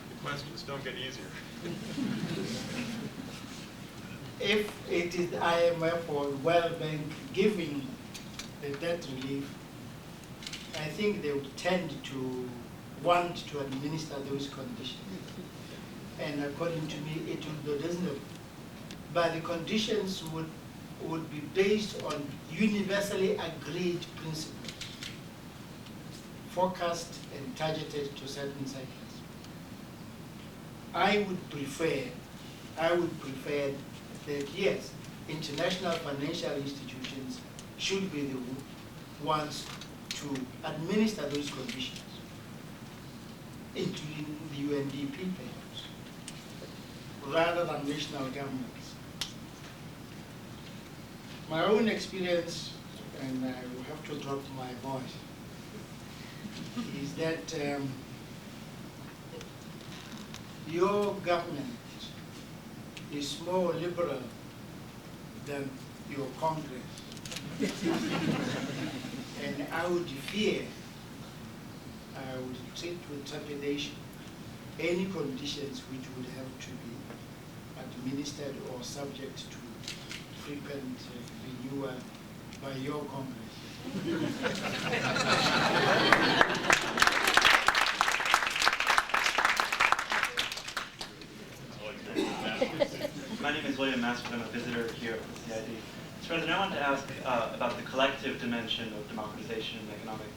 The questions don't get easier. If it is the IMF or World Bank giving the debt relief, I think they would tend to want to administer those conditions. And according to me, it would be reasonable. But the conditions would be based on universally agreed principles, forecast and targeted to certain cycles. I would prefer that, yes, international financial institutions should be the ones to administer those conditions, including the UNDP perhaps, rather than national governments. My own experience, and I will have to drop my voice, is that your government is more liberal than your Congress. And I would fear, I would treat with trepidation any conditions which would have to be administered or subject to frequent renewal by your Congress. My name is William Maskell. I'm a visitor here at the CID. Mr. President, I wanted to ask about the collective dimension of democratization and economic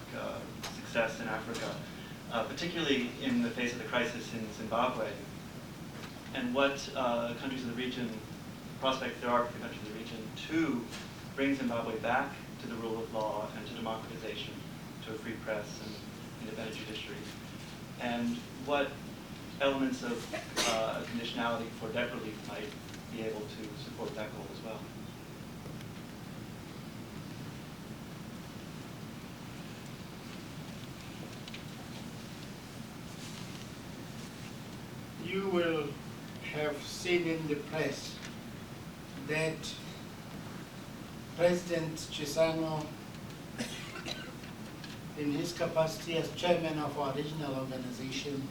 success in Africa, particularly in the face of the crisis in Zimbabwe, and what countries of the region, prospects there are for the countries of the region to bring Zimbabwe back to the rule of law and to democratization, to a free press and independent judiciary, and what elements of conditionality for debt relief might be able to support that goal as well. You will have seen in the press that President Chisano, in his capacity as chairman of our regional organization,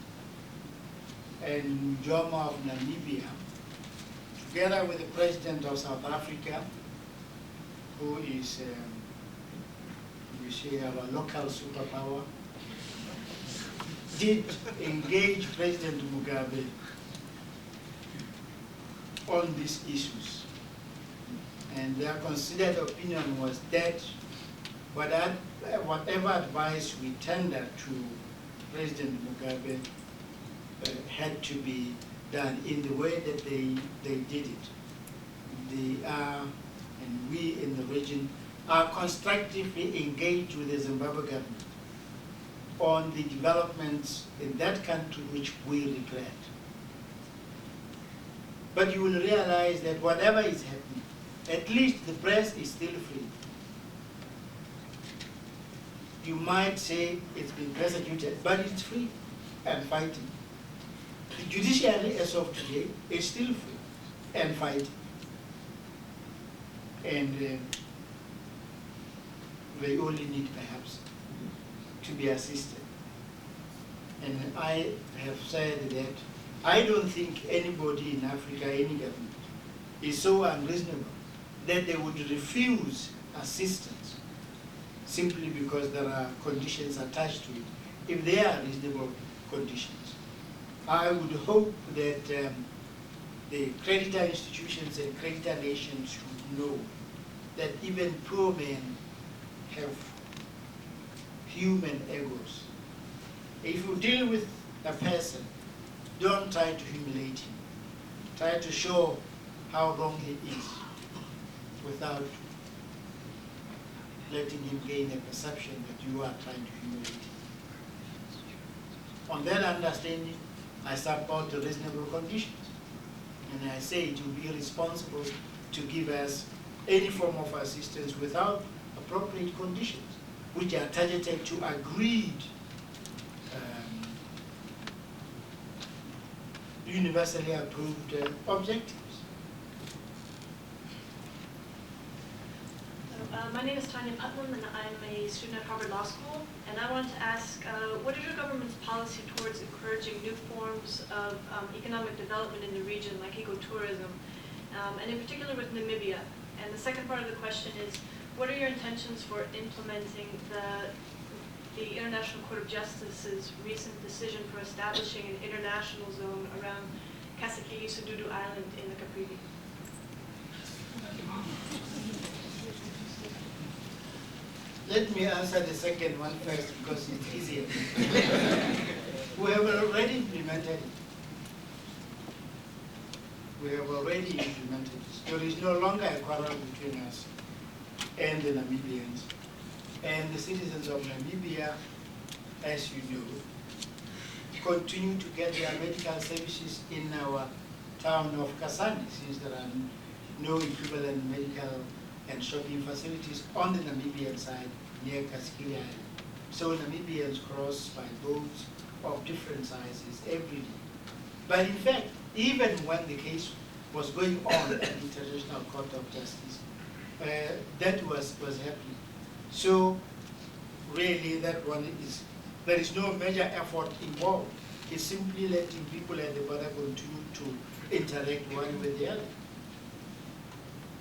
and Joma of Namibia, together with the President of South Africa, who is, we say, our local superpower, did engage President Mugabe on these issues. And their considered opinion was that whatever advice we tendered to President Mugabe had to be done in the way that they did it. They are, and we in the region, are constructively engaged with the Zimbabwe government on the developments in that country which we regret. But you will realize that whatever is happening, at least the press is still free. You might say it's been persecuted, but it's free and fighting. The judiciary, as of today, is still free and fighting. And they only need, perhaps, to be assisted. And I have said that I don't think anybody in Africa, any government, is so unreasonable that they would refuse assistance simply because there are conditions attached to it, if they are reasonable conditions. I would hope that the creditor institutions and creditor nations should know that even poor men have human egos. If you deal with a person, don't try to humiliate him. Try to show how wrong he is without letting him gain a perception that you are trying to humiliate him. On that understanding, I support the reasonable conditions. And I say it would be irresponsible to give us any form of assistance without appropriate conditions, which are targeted to agreed universally approved objectives. My name is Tanya Putnam, and I'm a student at Harvard Law School. And I wanted to ask, what is your government's policy towards encouraging new forms of economic development in the region, like ecotourism, and in particular with Namibia? And the second part of the question is, what are your intentions for implementing the International Court of Justice's recent decision for establishing an international zone around Kasekei-Sududu Island in the Caprivi? Let me answer the second one first because it's easier. We have already implemented it. We have already implemented it. There is no longer a quarrel between us and the Namibians. And the citizens of Namibia, as you know, continue to get their medical services in our town of Kasane, since there are no equivalent medical and shopping facilities on the Namibian side near Kasekei Island. So Namibians cross by boats of different sizes every day. But in fact, even when the case was going on at the International Court of Justice, that was happening. So really that one is, there is no major effort involved. It's simply letting people at the border continue to interact one with the other,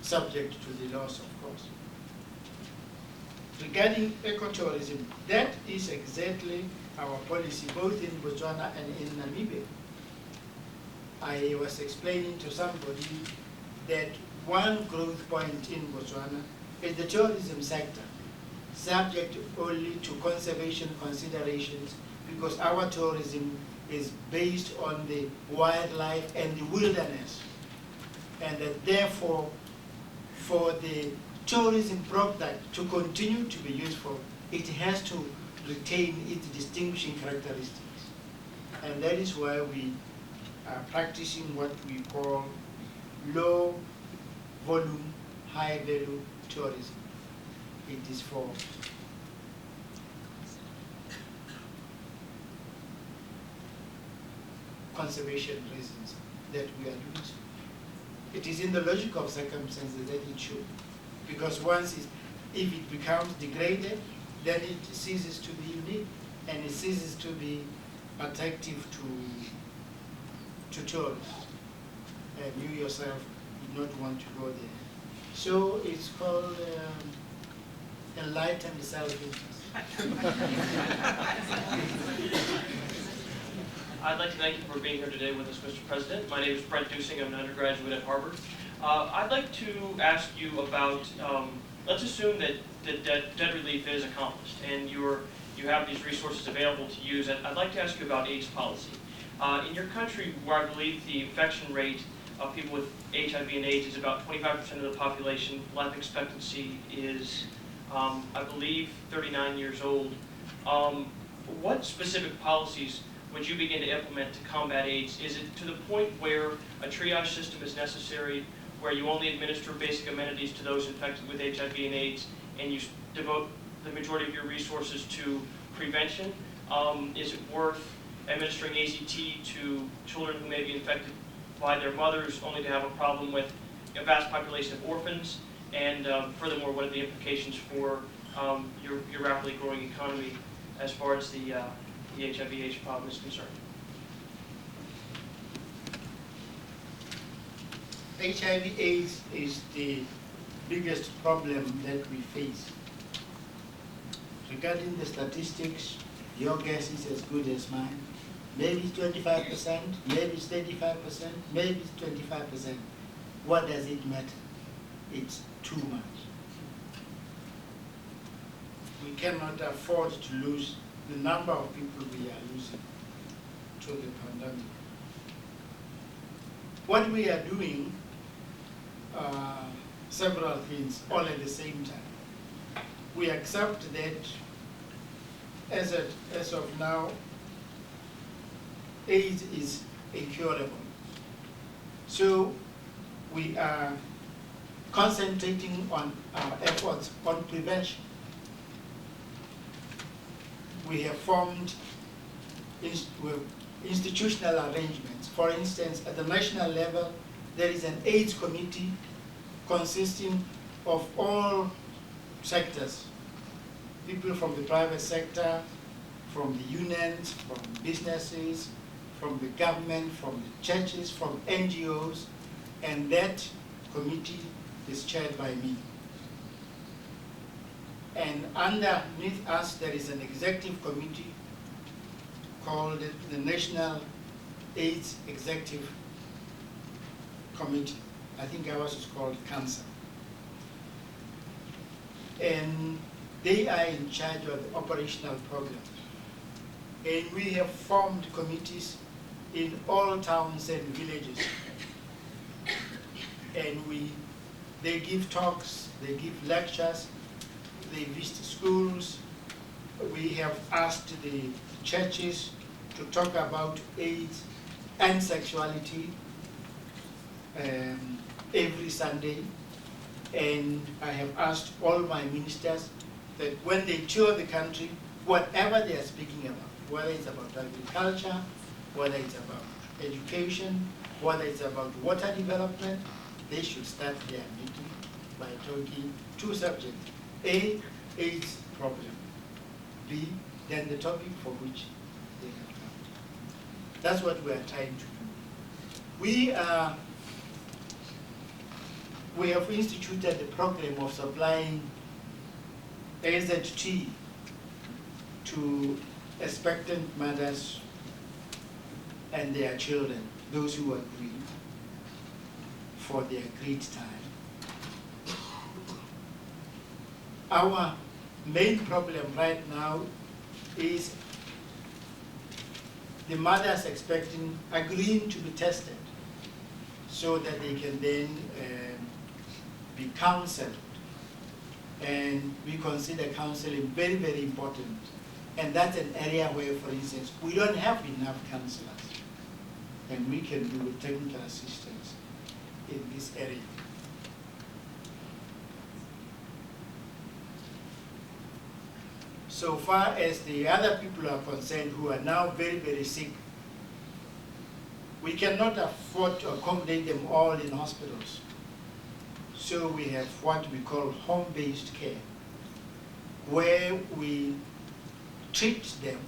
subject to the laws, of course. Regarding ecotourism, that is exactly our policy, both in Botswana and in Namibia. I was explaining to somebody that one growth point in Botswana is the tourism sector, subject only to conservation considerations, because our tourism is based on the wildlife and the wilderness. And that therefore, for the tourism product to continue to be useful, it has to retain its distinguishing characteristics. And that is why we are practicing what we call low volume, high value tourism. It is for conservation reasons that we are doing so. It is in the logic of circumstances that it should. Because once, if it becomes degraded, then it ceases to be unique and it ceases to be attractive to tourists. And you yourself do not want to go there. So it's called enlightened self-interest. I'd like to thank you for being here today with us, Mr. President. My name is Brent Dusing. I'm an undergraduate at Harvard. I'd like to ask you about, let's assume that debt relief is accomplished and you have these resources available to use. I'd like to ask you about AIDS policy. In your country, where I believe the infection rate of people with HIV and AIDS is about 25% of the population, life expectancy is, I believe, 39 years old. what specific policies would you begin to implement to combat AIDS? Is it to the point where a triage system is necessary, where you only administer basic amenities to those infected with HIV and AIDS, and you devote the majority of your resources to prevention? Is it worth administering AZT to children who may be infected by their mothers, only to have a problem with a vast population of orphans? And furthermore, what are the implications for your rapidly growing economy as far as the HIV/AIDS problem is concerned? HIV/AIDS is the biggest problem that we face. Regarding the statistics, your guess is as good as mine. Maybe it's 25%, maybe it's 35%, maybe it's 25%. What does it matter? It's too much. We cannot afford to lose the number of people we are losing to the pandemic. What we are doing, several things all at the same time. We accept that as of now, AIDS is incurable. So we are concentrating on our efforts on prevention. We have formed institutional arrangements. For instance, at the national level, there is an AIDS committee consisting of all sectors, people from the private sector, from the unions, from businesses, from the government, from the churches, from NGOs, and that committee is chaired by me. And underneath us, there is an executive committee called the National AIDS Executive Committee. I think ours is called Cancer. And they are in charge of the operational programs. And we have formed committees in all towns and villages. And they give talks, they give lectures, they visit schools. We have asked the churches to talk about AIDS and sexuality every Sunday. And I have asked all my ministers that when they tour the country, whatever they are speaking about, whether it's about agriculture, whether it's about education, whether it's about water development, they should start their meeting by talking two subjects. A, AIDS problem. B, then the topic for which they have come. That's what we are trying to do. We have instituted the program of supplying AZT to expectant mothers and their children, those who agree for the agreed time. Our main problem right now is the mothers agreeing to be tested so that they can then be counseled. And we consider counseling very, very important. And that's an area where, for instance, we don't have enough counselors. And we can do technical assistance in this area. So far as the other people are concerned who are now very, very sick, we cannot afford to accommodate them all in hospitals. So we have what we call home-based care, where we treat them,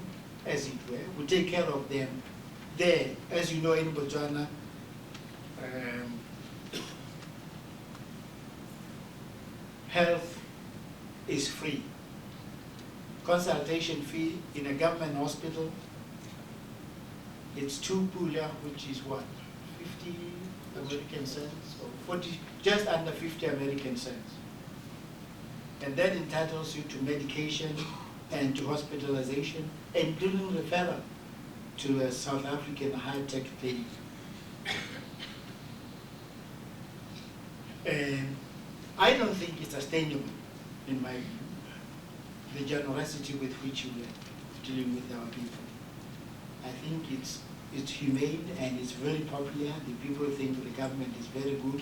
as it were. We take care of them there. As you know, in Botswana, health is free. Consultation fee in a government hospital, it's 2 pula, which is what, 50 American cents, or 40, just under 50 American cents. And that entitles you to medication and to hospitalization, including referral to a South African high-tech clinic. And I don't think it's sustainable, in my view, the generosity with which you dealing with our people. I think it's humane and it's very popular. The people think the government is very good.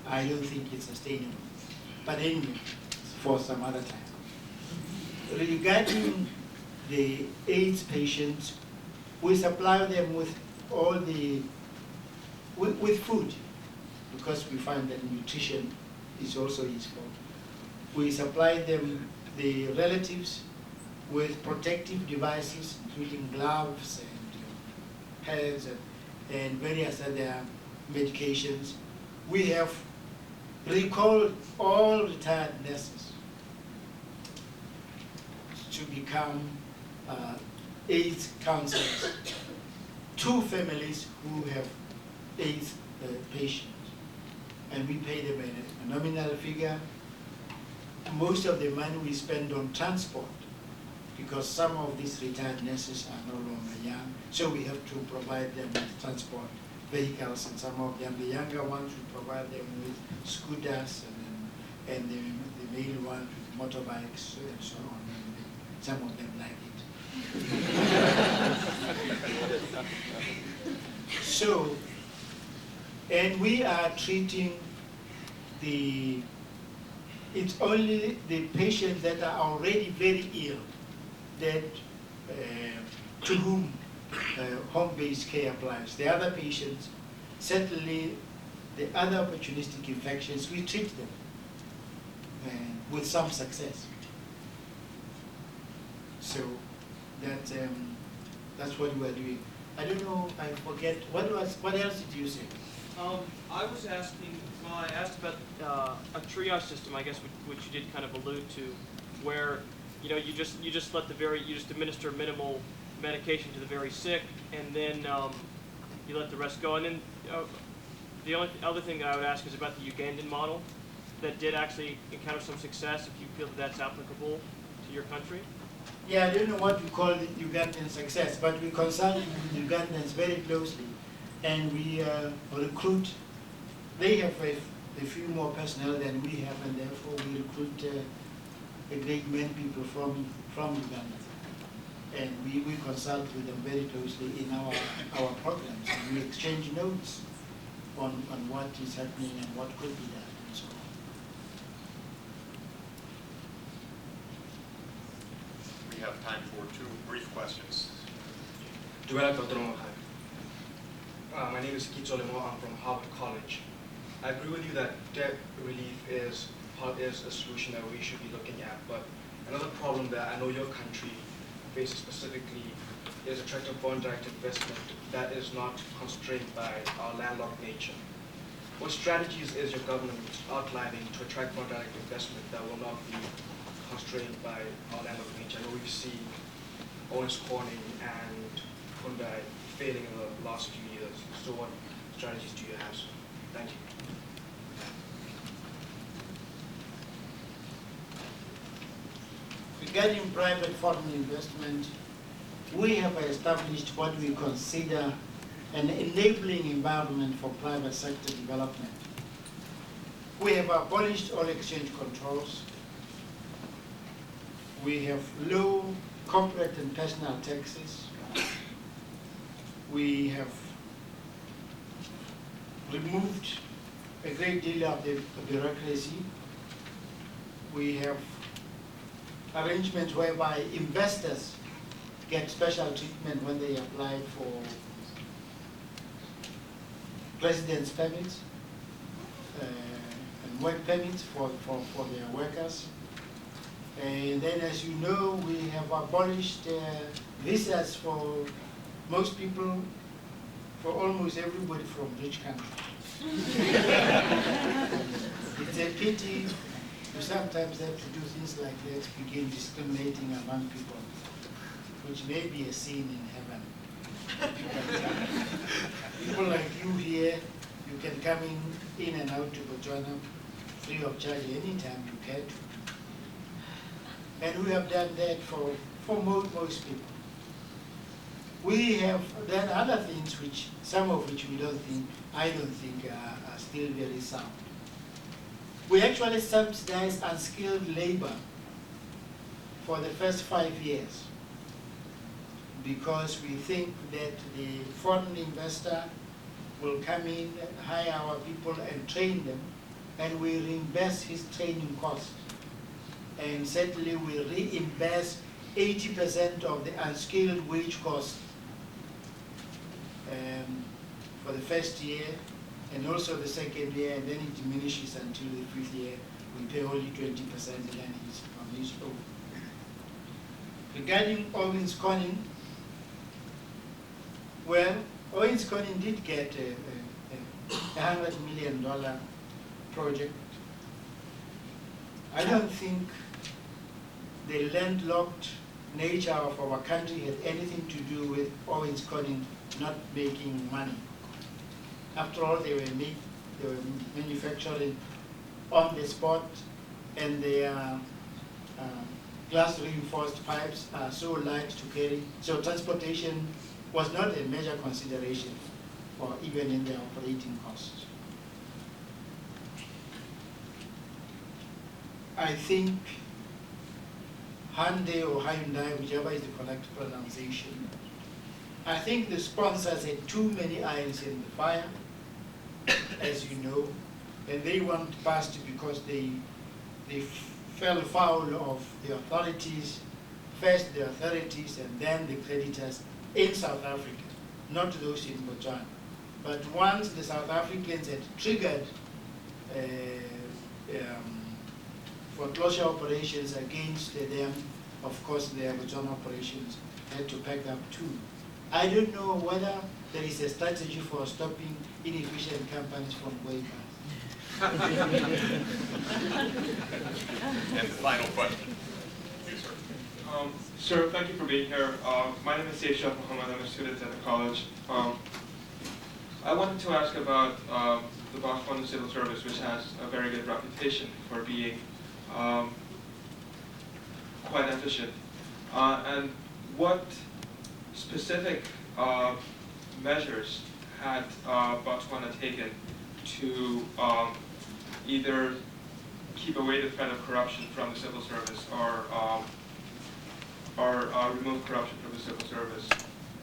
I don't think it's sustainable. But anyway, for some other time. Regarding the AIDS patients, we supply them with all the, with food, because we find that nutrition is also useful. We supply them, the relatives, with protective devices, including gloves and pads and various other medications. We have recalled all retired nurses to become AIDS counselors to families who have AIDS patients. And we pay them a nominal figure. Most of the money we spend on transport, because some of these retired nurses are no longer young, so we have to provide them with transport vehicles, and some of them, the younger ones, we provide them with scooters, and the male ones with motorbikes and so on. And some of them like it. So, and we are treating it's only the patients that are already very ill that to whom home-based care applies. The other patients, certainly the other opportunistic infections, we treat them with some success. So that's what we are doing. I don't know, I forget, what else did you say? I was asking, well, I asked about a triage system, I guess, which you did kind of allude to, where you just administer minimal medication to the very sick, and then you let the rest go. And then the only other thing that I would ask is about the Ugandan model that did actually encounter some success, if you feel that that's applicable to your country. Yeah, I don't know what you call it Ugandan success, but we consult with Ugandans very closely, and we recruit. They have a few more personnel than we have, and therefore we recruit a great many people from Uganda. And we consult with them very closely in our programs, and we exchange notes on what is happening and what could be done and so on. We have time for 2 brief questions. My name is Kitso Lemo. I'm from Harvard College. I agree with you that debt relief is a solution that we should be looking at, but another problem that I know your country faces specifically is attracting foreign direct investment that is not constrained by our landlocked nature. What strategies is your government outlining to attract foreign direct investment that will not be constrained by our landlocked nature? I know we've seen Owens Corning and Hyundai failing in the last few years. So what strategies do you have? Thank you. Regarding private foreign investment, we have established what we consider an enabling environment for private sector development. We have abolished all exchange controls. We have low corporate and personal taxes. We have removed a great deal of the bureaucracy. We have arrangements whereby investors get special treatment when they apply for residence permits and work permits for their workers. And then, as you know, we have abolished visas for most people, for almost everybody from rich countries. It's a pity you sometimes have to do things like that, begin discriminating among people, which may be a sin in heaven. People like you here, you can come in and out to Botswana free of charge anytime you care to. And we have done that for most people. We have done other things which, some of which I don't think are still very sound. We actually subsidize unskilled labor for the first 5 years. because we think that the foreign investor will come in, hire our people and train them, and we reimburse his training costs. And certainly we reimburse 80% of the unskilled wage costs for the first year and also the second year, and then it diminishes until the 5th year. We pay only 20% and then he's on his own. Regarding Owens Corning, well, Owens Corning did get a $100 million project. I don't think the landlocked nature of our country had anything to do with Owens Corning not making money. After all, they were manufacturing on the spot, and their glass reinforced pipes are so light to carry. So transportation was not a major consideration for even in their operating costs. I think Hyundai or Hyundai, whichever is the correct pronunciation, I think the sponsors had too many irons in the fire, as you know, and they weren't passed because they fell foul of the authorities, first the authorities and then the creditors in South Africa, not those in Botswana. But once the South Africans had triggered foreclosure operations against them, of course their Botswana operations had to pack up too. I don't know whether there is a strategy for stopping inefficient companies from going back. And the final question. You, sir. Sir, thank you for being here. My name is Saif Shah Muhammad. I'm a student at the college. I wanted to ask about the Botswana Civil Service, which has a very good reputation for being quite efficient. And what specific measures had Botswana taken to either keep away the threat of corruption from the civil service or remove corruption from the civil service?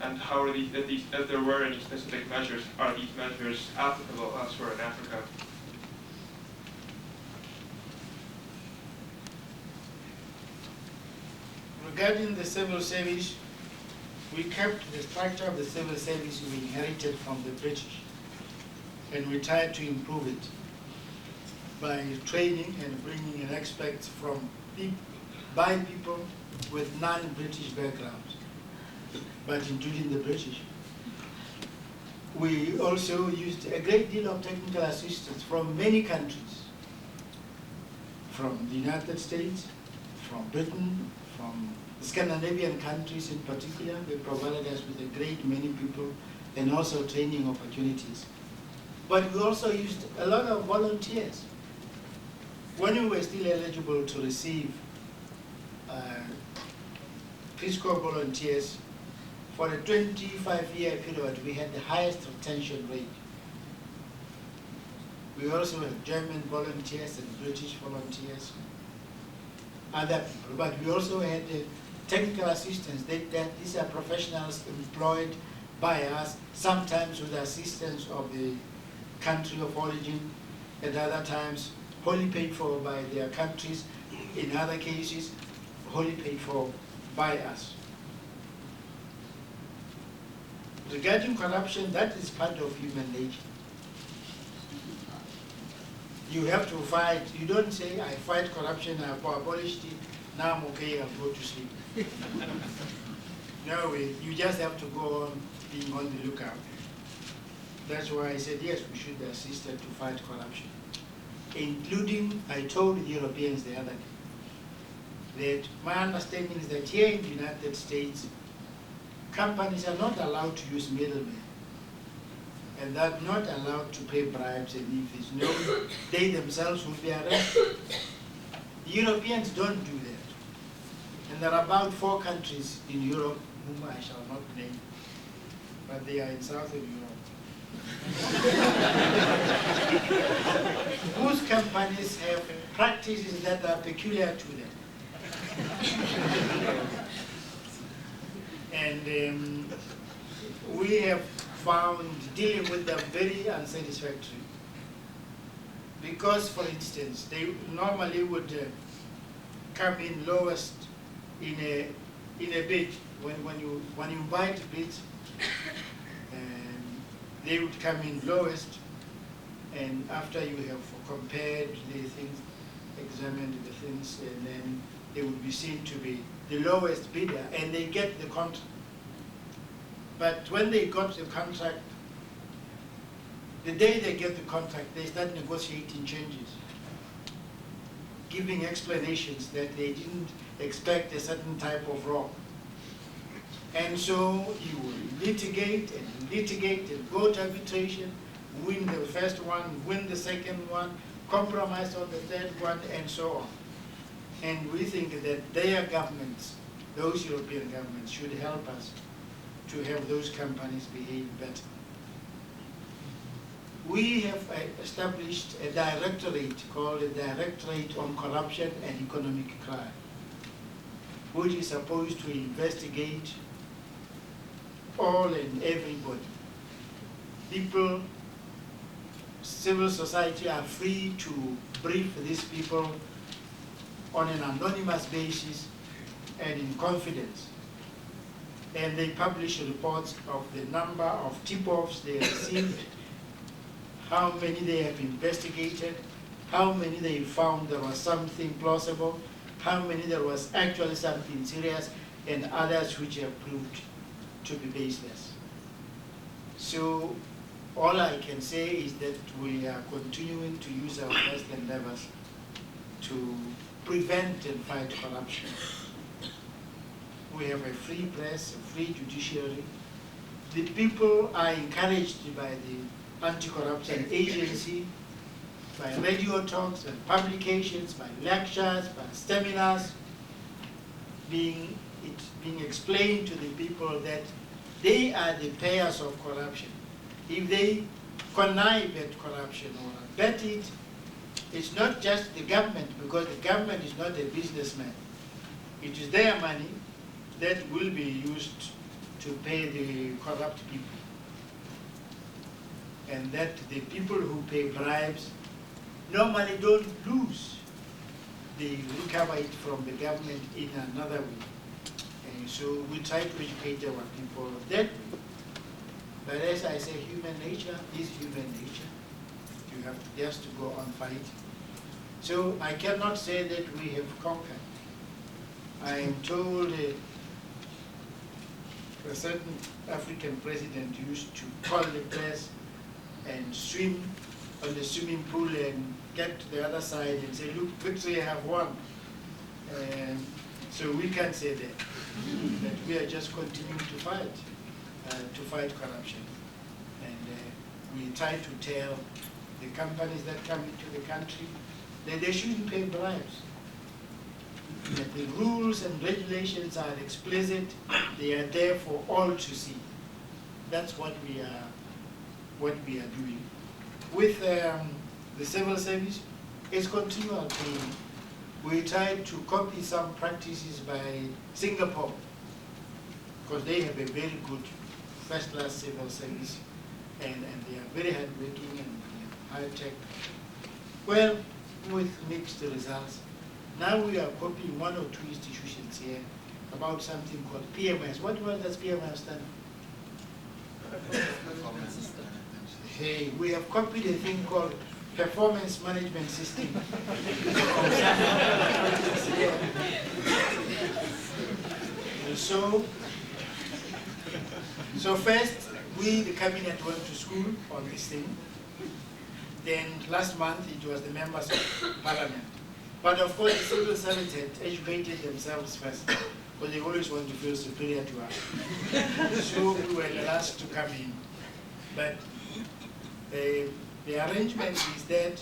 And how are if there were any specific measures, are these measures applicable elsewhere in Africa? Regarding the civil service, we kept the structure of the civil service we inherited from the British, and we tried to improve it by training and bringing in experts by people with non-British backgrounds, but including the British. We also used a great deal of technical assistance from many countries, from the United States, from Britain, from Scandinavian countries in particular. They provided us with a great many people and also training opportunities. But we also used a lot of volunteers. When we were still eligible to receive Peace Corps volunteers, for a 25-year period, we had the highest retention rate. We also had German volunteers and British volunteers, other people, but we also had technical assistance. These are professionals employed by us, sometimes with the assistance of the country of origin, at other times wholly paid for by their countries, in other cases wholly paid for by us. Regarding corruption, that is part of human nature. You have to fight. You don't say, I fight corruption, I've abolished it, now I'm okay, I'll go to sleep. No, you just have to go on being on the lookout. That's why I said, yes, we should assist them to fight corruption. Including, I told the Europeans the other day, that my understanding is that here in the United States, companies are not allowed to use middlemen, and they're not allowed to pay bribes, and if it's known, they themselves will be arrested. The Europeans don't do that. And there are about 4 countries in Europe, whom I shall not name, but they are in Southern Europe, whose companies have practices that are peculiar to them. And we have found dealing with them very unsatisfactory. Because, for instance, they normally would come in lowest in a bid. When you invite bids, they would come in lowest, and after you have compared the things, examined the things, and then they would be seen to be the lowest bidder, and they get the contract. But when they got the contract, the day they get the contract, they start negotiating changes, giving explanations that they didn't expect a certain type of rock. And so you will litigate and go to arbitration, win the first one, win the second one, compromise on the third one, and so on. And we think that their governments, those European governments, should help us to have those companies behave better. We have established a directorate called the Directorate on Corruption and Economic Crime, which is supposed to investigate all and everybody. People, civil society are free to brief these people on an anonymous basis and in confidence. And they publish reports of the number of tip-offs they received, how many they have investigated, how many they found there was something plausible, how many there was actually something serious, and others which have proved to be baseless. So all I can say is that we are continuing to use our best endeavors to prevent and fight corruption. We have a free press, a free judiciary. The people are encouraged by the anti-corruption agency, by radio talks and publications, by lectures, by seminars, being explained to the people that they are the payers of corruption. If they connive at corruption or abet it, it's not just the government, because the government is not a businessman. It is their money that will be used to pay the corrupt people. And that the people who pay bribes normally don't lose. They recover it from the government in another way. And so we try to educate our people that way. But as I say, human nature is human nature. You have just to go on fighting. So I cannot say that we have conquered. I am told a certain African president used to call the press and swim on the swimming pool and get to the other side and say, look, victory, I have won. So we can't say that. That we are just continuing to fight corruption. And we try to tell the companies that come into the country that they shouldn't pay bribes. That the rules and regulations are explicit, they are there for all to see. That's what we are doing. With the civil service, it's continual training. We try to copy some practices by Singapore, because they have a very good first-class civil service, and they are very hardworking and high-tech. Well, with mixed results. Now we are copying one or two institutions here about something called PMS. What does PMS stand for? Hey, we have copied a thing called Performance Management System. So first, we, the cabinet, went to school on this thing. Then last month, it was the members of parliament. But of course, the civil servants had educated themselves first, because they always want to feel superior to us. So we were the last to come in. But the arrangement is that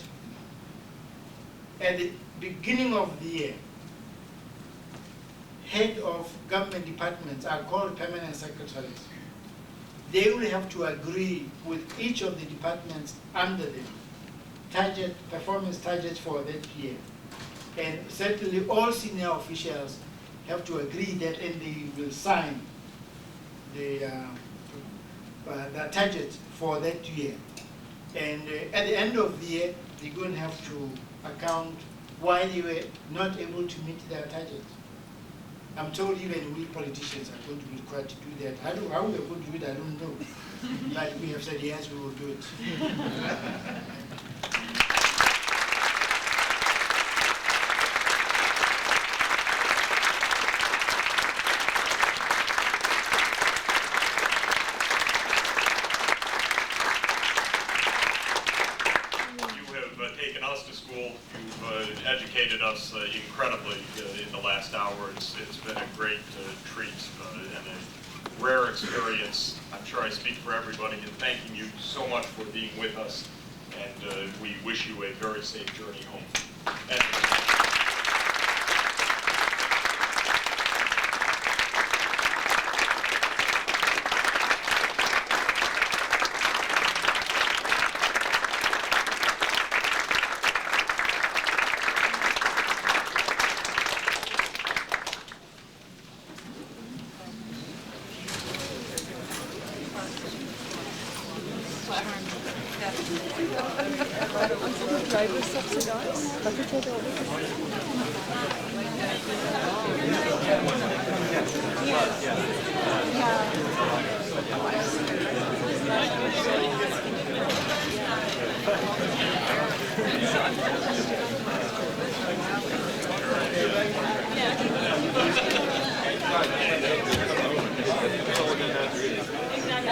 at the beginning of the year, head of government departments are called permanent secretaries. They will have to agree with each of the departments under them, performance targets for that year. And certainly all senior officials have to agree that, and they will sign the target for that year. And at the end of the year, they're going to have to account why they were not able to meet their target. I'm told even we politicians are going to be required to do that. How we're going to do it, I don't know. But we have said, yes, we will do it. Taken us to school. You've educated us incredibly in the last hour. It's been a great treat and a rare experience. I'm sure I speak for everybody in thanking you so much for being with us, and we wish you a very safe journey home. Driver subsidized. I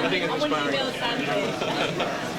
think it's inspiring.